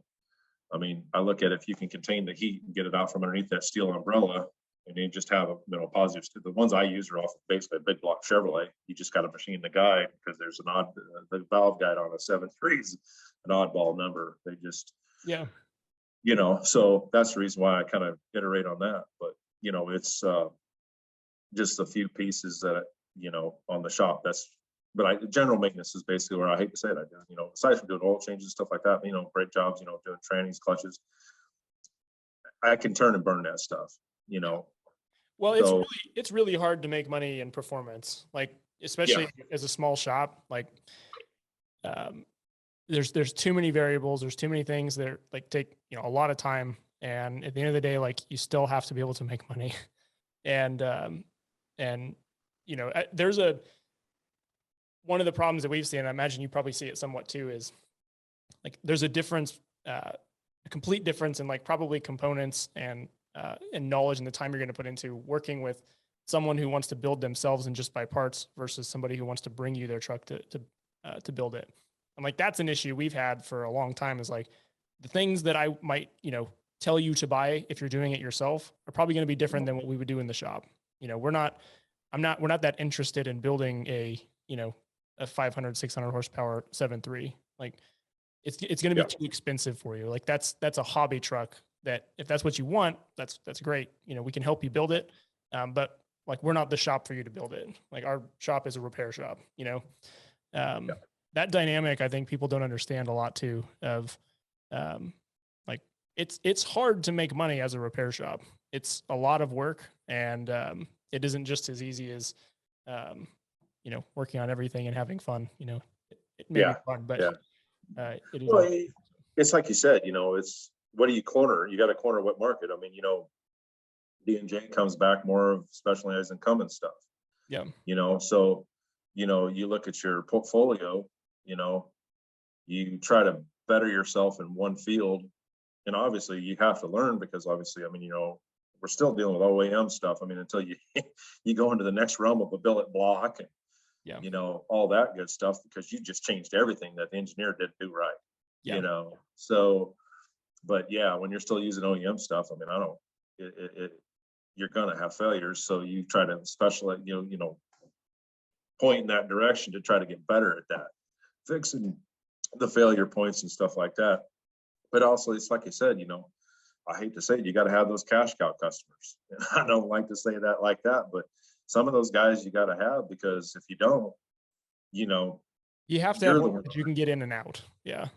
I mean, I look at if you can contain the heat and get it out from underneath that steel umbrella, and you just have a positive. The ones I use are off of basically a big block Chevrolet. You just got to machine the guide because there's the valve guide on a 7.3 is an oddball number. They just, so that's the reason why I kind of iterate on that. But, it's just a few pieces that, on the shop. General maintenance is basically where I hate to say it. I do, aside from doing oil changes and stuff like that, brake jobs, doing trannies, clutches, I can turn and burn that stuff. Well, it's really hard to make money in performance, like especially as a small shop. Like, there's too many variables. There's too many things that take a lot of time, and at the end of the day, like you still have to be able to make money. And there's one of the problems that we've seen, and I imagine you probably see it somewhat too, is like there's a difference, a complete difference in like probably components and knowledge and the time you're going to put into working with someone who wants to build themselves and just buy parts versus somebody who wants to bring you their truck to build it. I'm like, that's an issue we've had for a long time, is like the things that I might, tell you to buy if you're doing it yourself are probably going to be different than what we would do in the shop. We're not that interested in building a 500, 600 horsepower 7.3. Like it's going to be too expensive for you. Like that's a hobby truck that if that's what you want, that's great. We can help you build it. But like, we're not the shop for you to build it. Like our shop is a repair shop, that dynamic, I think people don't understand a lot too, of, like it's hard to make money as a repair shop. It's a lot of work, and, it isn't just as easy as, working on everything and having fun, it may be fun, but, it is. Well, it's like you said, it's, what do you corner? You got to corner what market? I mean, D&J comes back more of specialized and Cummins stuff. Yeah. So, you look at your portfolio, you try to better yourself in one field, and obviously you have to learn, because obviously, I mean, we're still dealing with OEM stuff. I mean, until you you go into the next realm of a billet block and all that good stuff, because you just changed everything that the engineer didn't do right. So, but yeah, when you're still using OEM stuff, I mean, you're gonna have failures. So you try to specialize, point in that direction to try to get better at that, fixing the failure points and stuff like that. But also, it's like you said, I hate to say it, you got to have those cash cow customers. And I don't like to say that like that, but some of those guys you got to have, because if you don't, you have to have one that you can get in and out. Yeah.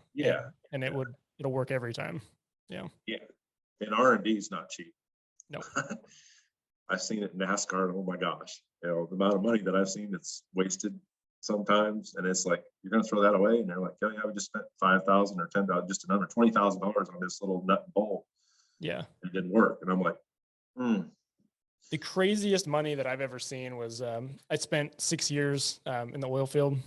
And it'll work every time. Yeah. And R&D is not cheap. No. I've seen it in NASCAR, and oh my gosh, the amount of money that I've seen that's wasted sometimes, and it's like, you're going to throw that away, and they're like, yeah, we just spent $5,000 or $10,000, just another $20,000 on this little nut and bolt. Yeah, it didn't work, and I'm like, The craziest money that I've ever seen was I spent 6 years in the oil field,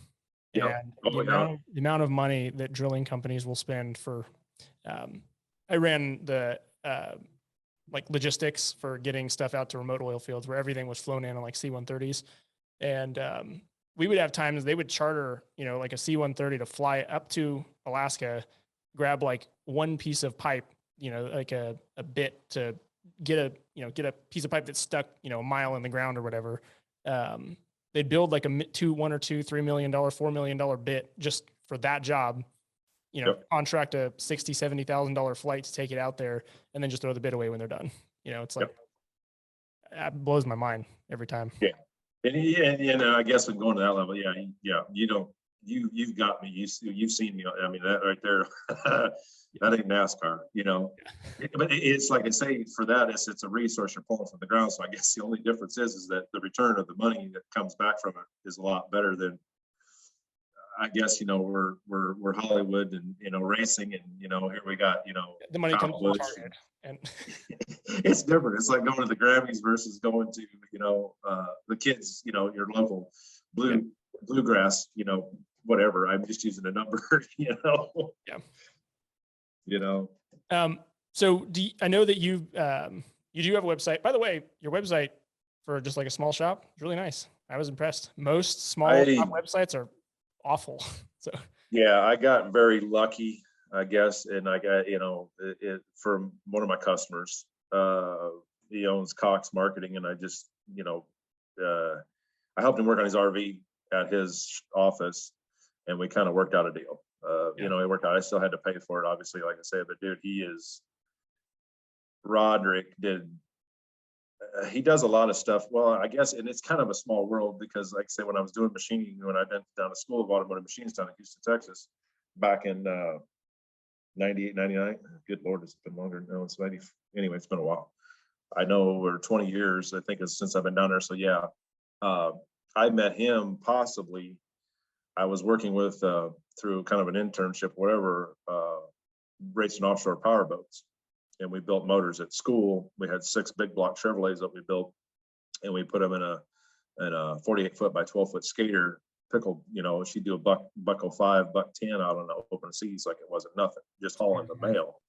and the amount of money that drilling companies will spend for. I ran the like logistics for getting stuff out to remote oil fields where everything was flown in on like C-130s. And we would have times they would charter, like a C-130 to fly up to Alaska, grab like one piece of pipe, like a bit to get a piece of pipe that's stuck, a mile in the ground or whatever. They'd build like $1 or $2, $3 million, $4 million bit just for that job. Contract a $60,000, $70,000 flight to take it out there, and then just throw the bit away when they're done. It's like, that blows my mind every time. Yeah. And I guess when going to that level, you've got me. You've seen me. I mean, that right there, that ain't NASCAR, But it's like I say, for that, it's a resource you're pulling from the ground. So I guess the only difference is that the return of the money that comes back from it is a lot better than, I guess, we're Hollywood and, racing, and, here we got, the money comes from target, and it's different. It's like going to the Grammys versus going to, the kids, your local bluegrass, whatever. I'm just using a number, Yeah. So I know that you do have a website. By the way, your website for just like a small shop is really nice. I was impressed. Most small shop websites are awful. So yeah, I got very lucky, I guess, and I got it from one of my customers. He owns Cox Marketing, and I just I helped him work on his RV at his office, and we kind of worked out a deal. It worked out. I still had to pay for it, obviously, like I said, but dude, Roderick he does a lot of stuff. Well, I guess, and it's kind of a small world, because like I say, when I was doing machining, when I went down to School of Automotive Machines down in Houston, Texas, back in 98, 99, good Lord, it's been longer. No, it's 90. Anyway, it's been a while. I know over 20 years, I think it's since I've been down there. So yeah, I met him possibly. I was working with, through kind of an internship, whatever, racing offshore power boats. And we built motors at school. We had 6 big block Chevrolets that we built, and we put them in a 48 foot by 12 foot skater pickle. She'd do a buck 05, buck 10 out on the open seas like it wasn't nothing, just hauling the mail.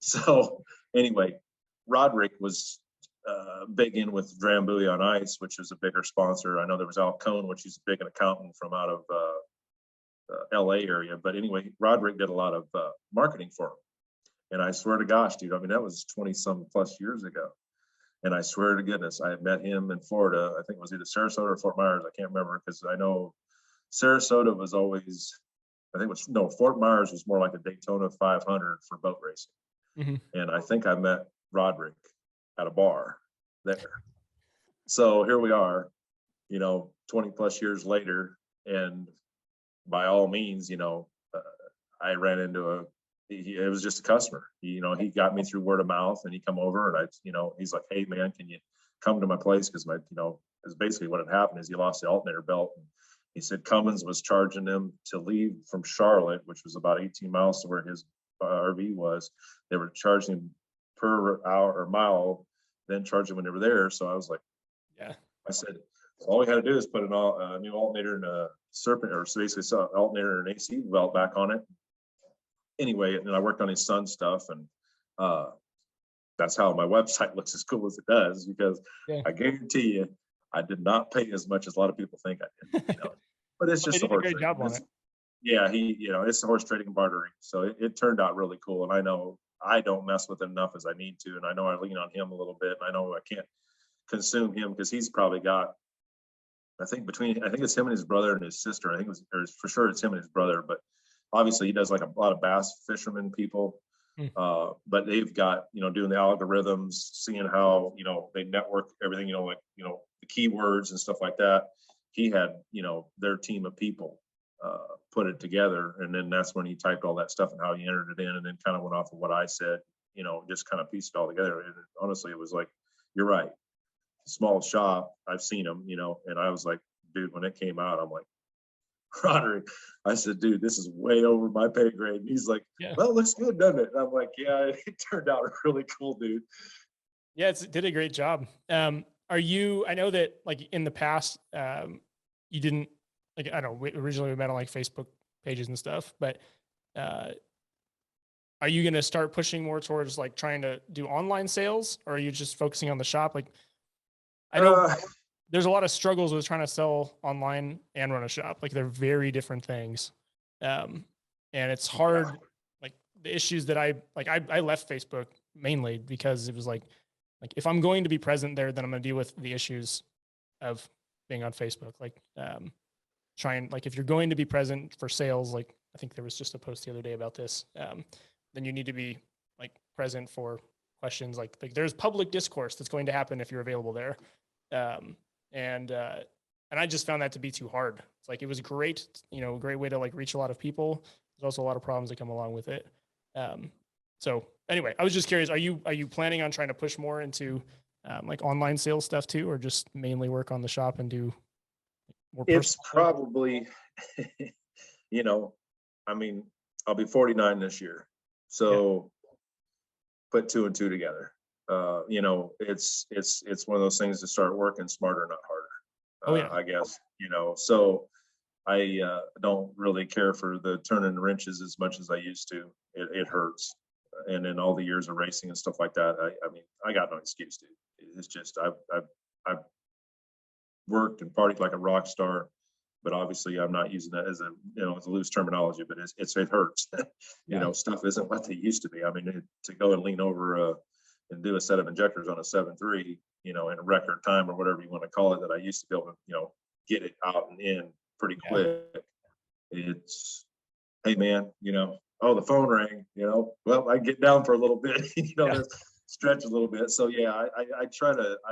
So anyway, Roderick was big in with Drambuie on Ice, which is a bigger sponsor. I know there was Al Cohn, which is a big accountant from out of LA area. But anyway, Roderick did a lot of marketing for him. And I swear to gosh, dude, I mean, that was 20 some plus years ago. And I swear to goodness, I had met him in Florida. I think it was either Sarasota or Fort Myers. I can't remember, because I know Sarasota was always, I think it was, no, Fort Myers was more like a Daytona 500 for boat racing. Mm-hmm. And I think I met Roderick at a bar there. So here we are, 20 plus years later. And by all means, I ran into it was just a customer. He got me through word of mouth, and he come over, and he's like, "Hey man, can you come to my place?" Because because basically what had happened is he lost the alternator belt. And he said Cummins was charging him to leave from Charlotte, which was about 18 miles to where his RV was. They were charging him per hour or mile, then charging when they were there. So I was like, yeah. I said, all we had to do is put a new alternator and a serpent, or basically alternator and AC belt back on it. Anyway, and I worked on his son's stuff, and that's how my website looks as cool as it does, because I guarantee you, I did not pay as much as a lot of people think I did. But it's just a great job on it. Yeah, it's the horse trading and bartering, so it turned out really cool. And I know I don't mess with it enough as I need to, and I know I lean on him a little bit, and I know I can't consume him, because he's probably got, I think it's him and his brother and his sister. I think for sure it's him and his brother, but obviously he does like a lot of bass fishermen people. But they've got, doing the algorithms, seeing how, they network everything, the keywords and stuff like that. He had, their team of people put it together. And then that's when he typed all that stuff and how he entered it in, and then kind of went off of what I said, just kind of pieced it all together. And honestly, it was like, you're right. Small shop. I've seen them, and I was like, dude, when it came out, I'm like, Roderick, I said, dude, this is way over my pay grade. And he's like, well, it looks good, doesn't it? And I'm like, yeah, it turned out really cool, dude. Yeah, it did a great job. I know that like in the past, you didn't, like, I don't know, originally we met on like Facebook pages and stuff, but are you going to start pushing more towards like trying to do online sales, or are you just focusing on the shop? Like, I know there's a lot of struggles with trying to sell online and run a shop. Like, they're very different things. And it's hard. Like, the issues that I left Facebook mainly because it was like if I'm going to be present there, then I'm going to deal with the issues of being on Facebook. Like, if you're going to be present for sales, like I think there was just a post the other day about this, then you need to be like present for questions. Like there's public discourse that's going to happen if you're available there. And I just found that to be too hard. It's like, it was great, a great way to like reach a lot of people. There's also a lot of problems that come along with it. So anyway, I was just curious, are you planning on trying to push more into like online sales stuff too, or just mainly work on the shop and do more? It's probably, I mean, I'll be 49 this year. So put 2 and 2 together. It's one of those things to start working smarter, not harder. I guess, so I don't really care for the turning wrenches as much as I used to. It hurts. And in all the years of racing and stuff like that, I mean, I got no excuse, dude. It's just, I've worked and partied like a rock star, but obviously I'm not using that as a loose terminology, but it hurts. Stuff isn't what they used to be. I mean, to go and lean over and do a set of injectors on a 7.3, in a record time or whatever you want to call it, that I used to be able to, get it out and in pretty quick. It's, hey man, the phone rang, well, I get down for a little bit, stretch a little bit. So yeah, I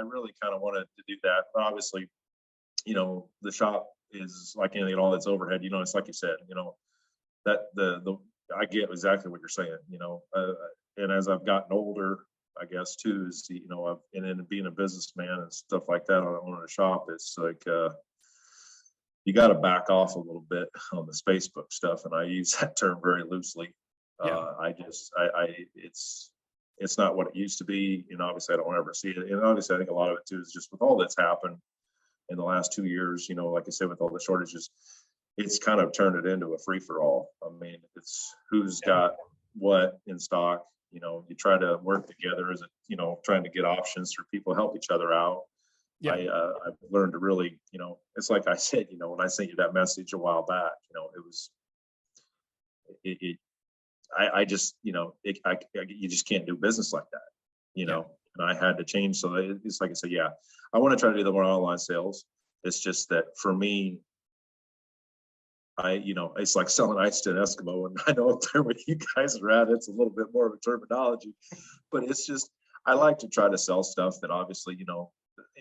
really kind of wanted to do that. But obviously, the shop is like anything, all that's overhead, it's like you said, that I get exactly what you're saying, and as I've gotten older, I guess too, is, and then being a businessman and stuff like that on a shop, it's like, you got to back off a little bit on the Facebook stuff. And I use that term very loosely. It's not what it used to be. Obviously I don't ever see it. And obviously I think a lot of it too is just with all that's happened in the last 2 years, like I said, with all the shortages, it's kind of turned it into a free for all. I mean, it's who's got what in stock, You know, you try to work together as a, you know, trying to get options for people, help each other out. Yeah. I've learned to really, you know, it's like I said, you know, when I sent you that message a while back, you know, it was, I just, you know, you just can't do business like that, you know, and I had to change. So it's like I said, yeah, I want to try to do the more online sales. It's just that for me, you know, it's like selling ice to an Eskimo, and I know up there where you guys are at, it's a little bit more of a terminology, but it's just, I like to try to sell stuff that obviously, you know,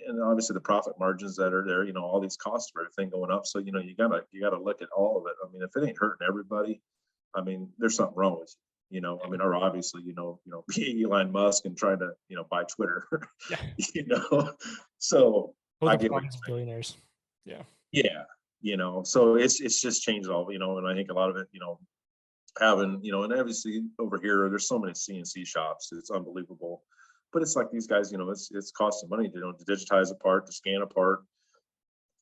and obviously the profit margins that are there, you know, all these costs of everything going up. So, you know, you gotta look at all of it. I mean, if it ain't hurting everybody, I mean, there's something wrong with you, you know, I mean, or obviously, you know, being Elon Musk and trying to, you know, buy Twitter, Yeah. you know, so Both I the get what you're problems of saying. billionaires. Yeah. Yeah, you know, so it's just changed all, you know, and I think a lot of it, you know, having, you know, and obviously over here, there's so many CNC shops, it's unbelievable. But it's like these guys, you know, it's costing money, you know, to digitize a part, to scan a part.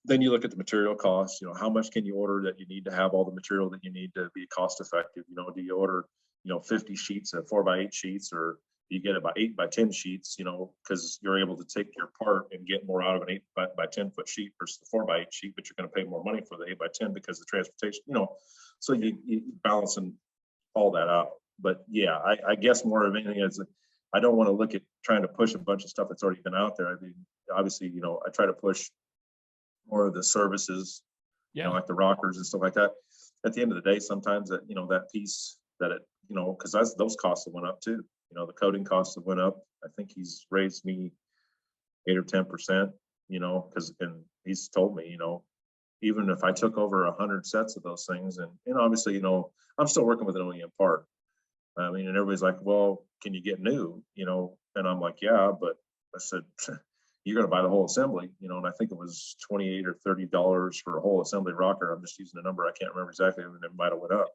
Then you look at the material costs, you know, how much can you order that you need to have all the material that you need to be cost effective? You know, do you order, you know, 50 sheets of 4x8 sheets, or you get about 8x10 sheets, you know, because you're able to take your part and get more out of an 8x10 foot sheet versus the 4x8 sheet, but you're going to pay more money for the 8x10 because of the transportation, you know, so you balancing all that out. But yeah, I guess more of anything is, I don't want to look at trying to push a bunch of stuff that's already been out there. I mean, obviously, you know, I try to push more of the services, you know, like the rockers and stuff like that. At the end of the day, sometimes that, you know, that piece that it, you know, because those costs have went up too. You know, the coating costs have went up. I think he's raised me 8 or 10%, you know, because, and he's told me, you know, even if I took over 100 sets of those things, and obviously, you know, I'm still working with an OEM part. I mean, and everybody's like, well, can you get new, you know? And I'm like, yeah, but I said, you're going to buy the whole assembly, you know, and I think it was $28 or $30 for a whole assembly rocker. I'm just using a number. I can't remember exactly, and it might've went up.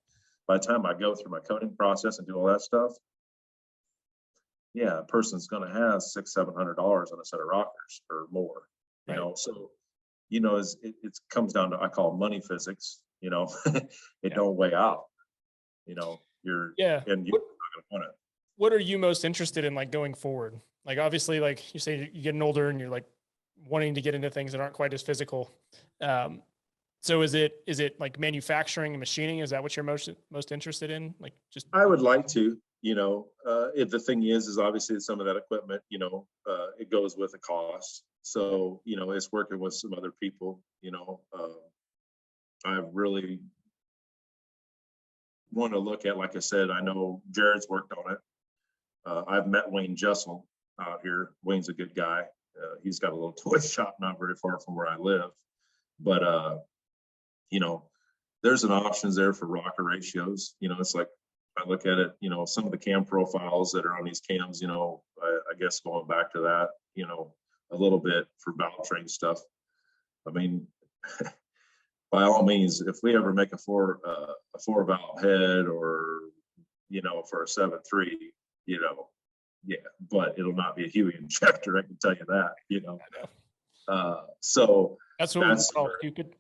By the time I go through my coating process and do all that stuff, yeah, a person's going to have $600-700 on a set of rockers or more, you know? So, you know, it comes down to, I call it money physics, you know, it don't weigh out, you know, and you're not going to want it. What are you most interested in, like, going forward? Like, obviously, like you say, you're getting older and you're like wanting to get into things that aren't quite as physical. So is it like manufacturing and machining? Is that what you're most interested in? Like, just, I would like to, you know, if the thing is obviously some of that equipment, you know, it goes with a cost. So, you know, it's working with some other people, you know, I really want to look at, like I said, I know Jared's worked on it. I've met Wayne Jessel out here. Wayne's a good guy. He's got a little toy shop not very far from where I live, but you know, there's an options there for rocker ratios. You know, it's like, I look at it, you know, some of the cam profiles that are on these cams, you know, I guess going back to that, you know, a little bit for valve train stuff. I mean, by all means, if we ever make a four valve head, or, you know, for a 7.3, you know, yeah, but it'll not be a Huey injector, I can tell you that, you know. So that's what we call stupid.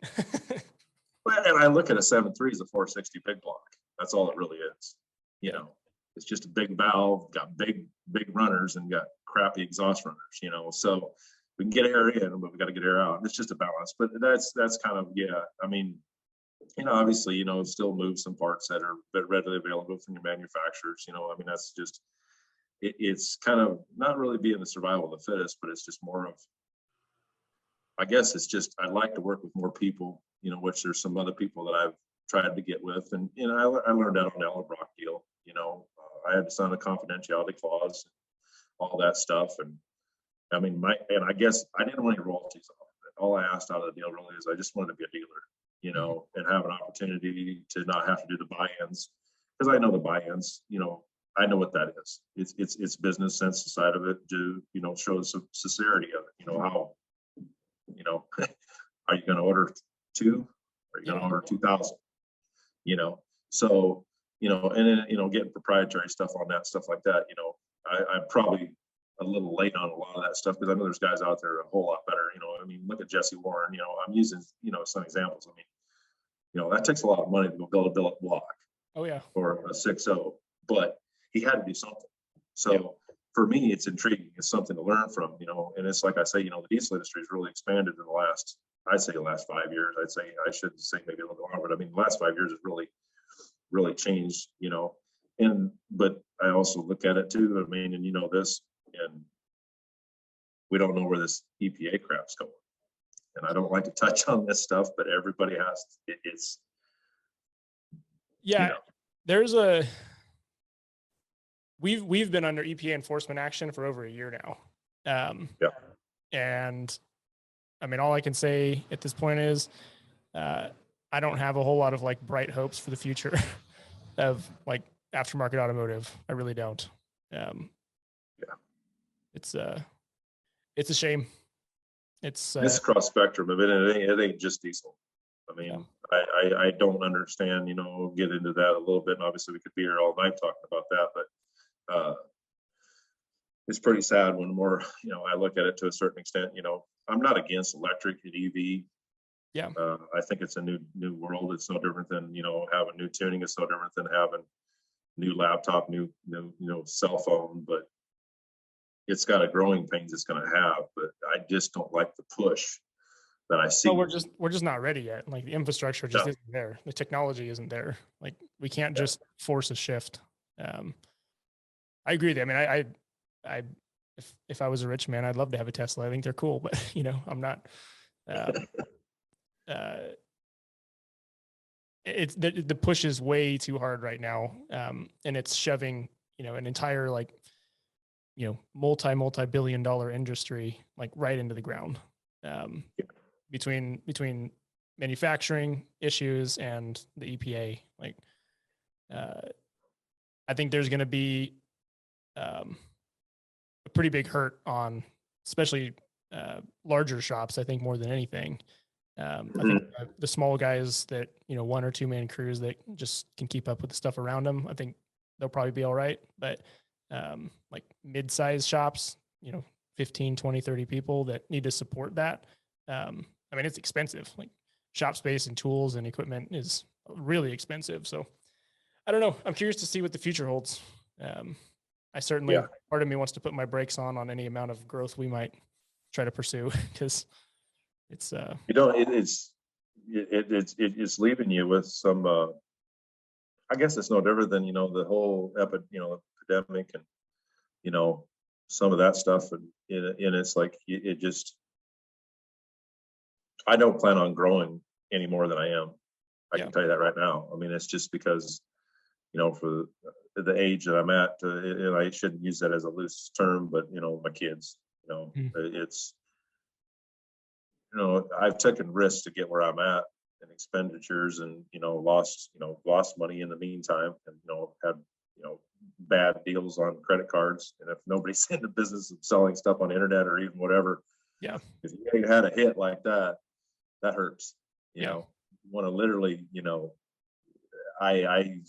And I look at a 7.3 as a 460 big block. That's all it really is. You know, it's just a big valve, got big runners, and got crappy exhaust runners, you know. So we can get air in, but we got to get air out. It's just a balance. But that's kind of, yeah. I mean, you know, obviously, you know, still move some parts that are readily available from your manufacturers. You know, I mean, that's just, it's kind of not really being the survival of the fittest, but it's just more of, I guess it's just, I'd like to work with more people, you know, which there's some other people that I've tried to get with. And, you know, I learned that on the Ellenbrock deal, you know, I had to sign a confidentiality clause, all that stuff. And I mean, and I guess I didn't want any royalties off of it. All I asked out of the deal really is I just wanted to be a dealer, you know, and have an opportunity to not have to do the buy-ins, because I know the buy-ins, you know, I know what that is. It's business sense side of it, to, you know, show the sincerity of it, you know, how, you know, are you going to order 2? Are you going to order 2,000? You know, so, you know, and then, you know, getting proprietary stuff on that, stuff like that, you know, I'm probably a little late on a lot of that stuff, because I know there's guys out there a whole lot better, you know. I mean, look at Jesse Warren, you know, I'm using, you know, some examples. I mean, you know, that takes a lot of money to go build a billet block. Oh yeah. Or a 6.0, but he had to do something, So for me, it's intriguing. It's something to learn from, you know, and it's like I say, you know, the diesel industry has really expanded in the last, I'd say the last 5 years. I'd say, I shouldn't say maybe a little bit longer, but I mean, the last 5 years has really changed, you know. But I also look at it too. I mean, and you know this, and we don't know where this EPA crap's going. And I don't like to touch on this stuff, but everybody has. It's Yeah, you know. there's we've been under EPA enforcement action for over a year now. And I mean, all I can say at this point is I don't have a whole lot of like bright hopes for the future of like aftermarket automotive. I really don't. It's a shame. It's cross spectrum. I mean, it ain't just diesel. I mean, I don't understand, you know, get into that a little bit. And obviously we could be here all night talking about that, but it's pretty sad when more, you know, I look at it to a certain extent. You know, I'm not against electric and EV. Yeah. I think it's a new world. It's no different than, you know, having new tuning. It's no different than having new laptop, new you know, cell phone, but it's got a growing pains it's going to have. But I just don't like the push that I see. No, we're just not ready yet. Like the infrastructure just isn't there. The technology isn't there. Like we can't just force a shift. I agree with you. I mean, if I was a rich man, I'd love to have a Tesla. I think they're cool, but you know, I'm not. It's the push is way too hard right now, and it's shoving, you know, an entire like, you know, multi-billion-dollar industry like right into the ground. Between manufacturing issues and the EPA, like I think there's going to be a pretty big hurt on, especially larger shops. I think more than anything, I think the small guys that, you know, 1 or 2 man crews that just can keep up with the stuff around them, I think they'll probably be all right. But like mid-sized shops, you know, 15, 20, 30 people that need to support that. I mean, it's expensive. Like shop space and tools and equipment is really expensive. So I don't know. I'm curious to see what the future holds. I certainly, part of me wants to put my brakes on any amount of growth we might try to pursue, because it's you know, it's leaving you with some I guess it's no different than, you know, the whole epidemic and, you know, some of that stuff, and it's like it just, I don't plan on growing any more than I am. I can tell you that right now. I mean, it's just because, you know, for the age that I'm at, and I shouldn't use that as a loose term, but, you know, my kids, you know, it's, you know, I've taken risks to get where I'm at and expenditures, and, you know, lost money in the meantime, and, you know, had, you know, bad deals on credit cards. And if nobody's in the business of selling stuff on the internet or even whatever, if you had a hit like that, that hurts. You know, you want to literally, you know, I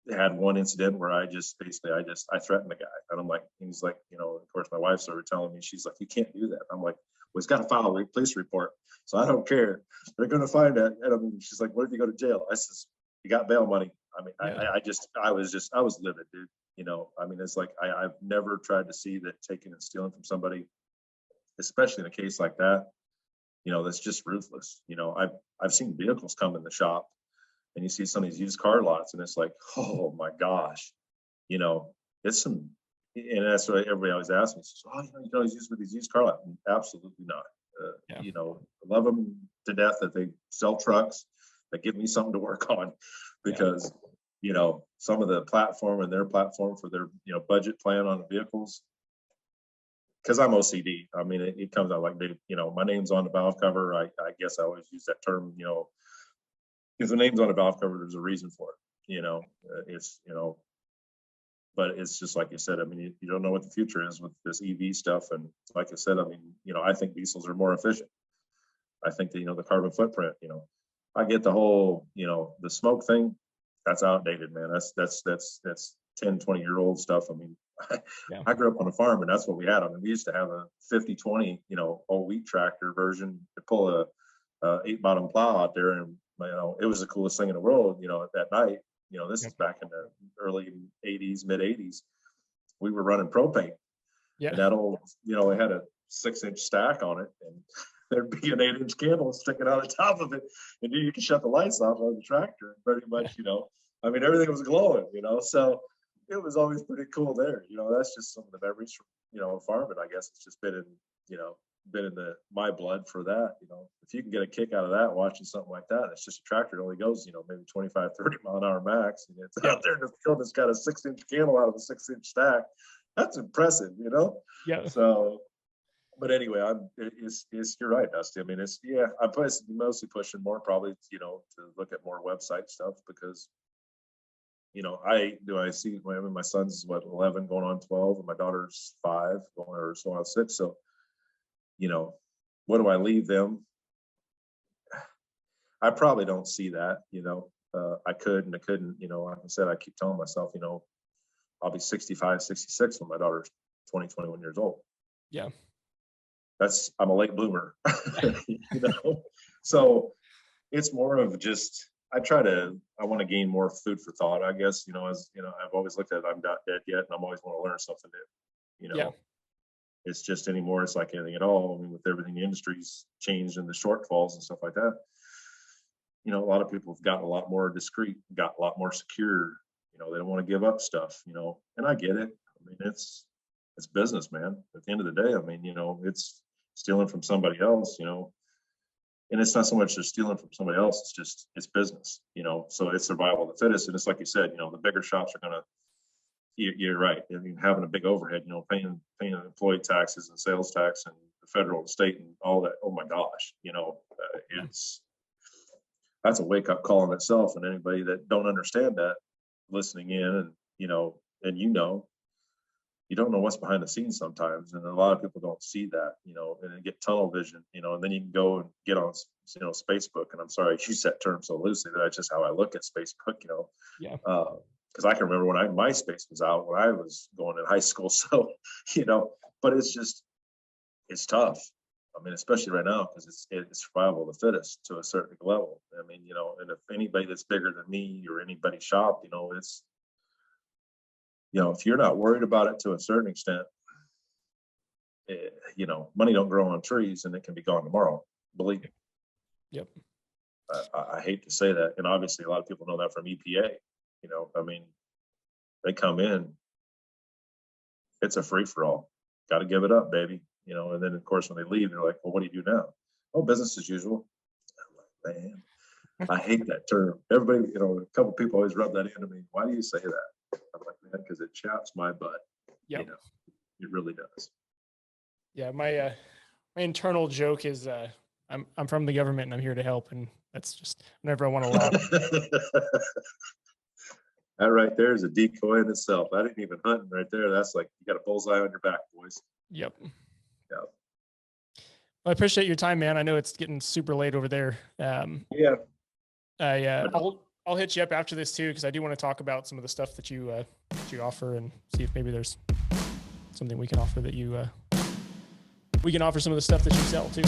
had one incident where I threatened the guy, and I'm like, he's like, you know, of course my wife started telling me, she's like, you can't do that. I'm like, well, he's got to file a police report, so I don't care. They're going to find it. And I mean, she's like, what if you go to jail? I says, you got bail money. I mean, I was livid, dude. You know, I mean, it's like, I've never tried to see that taking and stealing from somebody, especially in a case like that, you know, that's just ruthless. You know, I've seen vehicles come in the shop, and you see some of these used car lots, and it's like, oh my gosh, you know, it's some, and that's what everybody always asks me. Says, oh, you know, he's used with these used car lots. Absolutely not. You know, I love them to death that they sell trucks that give me something to work on, because, you know, some of the platform and their platform for their, you know, budget plan on the vehicles, because I'm OCD. I mean, it comes out like, you know, my name's on the valve cover. I guess I always use that term, you know, if the name's on a valve cover, there's a reason for it. You know, it's, you know, but it's just like you said. I mean, you don't know what the future is with this EV stuff. And like I said, I mean, you know, I think diesels are more efficient. I think that, you know, the carbon footprint, you know, I get the whole, you know, the smoke thing, that's outdated, man. That's 10, 20-year-old stuff. I mean, I grew up on a farm, and that's what we had. I mean, we used to have a 50-20, you know, all wheat tractor version to pull a 8-bottom plow out there, and, you know, it was the coolest thing in the world, you know, at that night. You know, this is back in the early 80s, mid 80s. we were running propane. Yeah. And that old, it had a 6-inch stack on it, and there'd be an 8-inch candle sticking out the top of it, and you can shut the lights off on the tractor. Pretty much, everything was glowing, so it was always pretty cool there. That's just some of the memories from, farming. I guess it's just been in my blood for that. If you can get a kick out of that, watching something like that, it's just a tractor. It only goes, maybe 25, 30 mile an hour max, and it's out there in the field that's got a 6-inch candle out of a 6-inch stack. That's impressive, Yeah. So, but anyway, you're right, Dusty. I mean, I'm mostly pushing more probably, to look at more website stuff because, I see, my son's 11 going on 12, and my daughter's 5 or so on 6. So, what do I leave them? I probably don't see that, I could and I couldn't, like I said, I keep telling myself, I'll be 65, 66 when my daughter's 20, 21 years old. Yeah. I'm a late bloomer, so it's more of just, I want to gain more food for thought, I guess, I've always looked at it, I'm not dead yet, and I'm always want to learn something new, Yeah. It's just anymore, it's like anything at all. I mean, with everything, the industry's changed and the shortfalls and stuff like that, a lot of people have gotten a lot more discreet, got a lot more secure, they don't want to give up stuff, and I get it. I mean, it's business, man. At the end of the day, I mean, it's stealing from somebody else, and it's not so much just stealing from somebody else, it's business, so it's survival of the fittest. And it's like you said, the bigger shops are you're right. I mean, having a big overhead, paying employee taxes and sales tax and the federal and state and all that. Oh my gosh, that's a wake up call in itself. And anybody that don't understand that, listening in, and you don't know what's behind the scenes sometimes, and a lot of people don't see that, and they get tunnel vision, and then you can go and get on, Facebook, and I'm sorry I use that term so loosely, but that's just how I look at Facebook, Yeah. Because I can remember when MySpace was out when I was going in high school, so but it's tough. I mean, especially right now, because it's survival of the fittest to a certain level. I mean, and if anybody that's bigger than me or anybody's shop, it's, if you're not worried about it to a certain extent, money don't grow on trees, and it can be gone tomorrow. Believe me. Yep. I hate to say that, and obviously a lot of people know that from EPA. I mean, they come in, it's a free for all. Got to give it up, baby. And then of course when they leave, they're like, well, what do you do now? Oh, business as usual. I'm like, man, I hate that term. Everybody, a couple people always rub that into me. Why do you say that? I'm like, man, because it chaps my butt. Yeah. It really does. Yeah. My internal joke is, I'm from the government and I'm here to help. And that's just whenever I want to laugh. That right there is a decoy in itself. I didn't even hunt right there. That's like, you got a bullseye on your back, boys. Yep. Yeah. Well, I appreciate your time, man. I know it's getting super late over there. Yeah. I'll hit you up after this too, because I do want to talk about some of the stuff that you offer, and see if maybe there's something we can offer that we can offer some of the stuff that you sell too.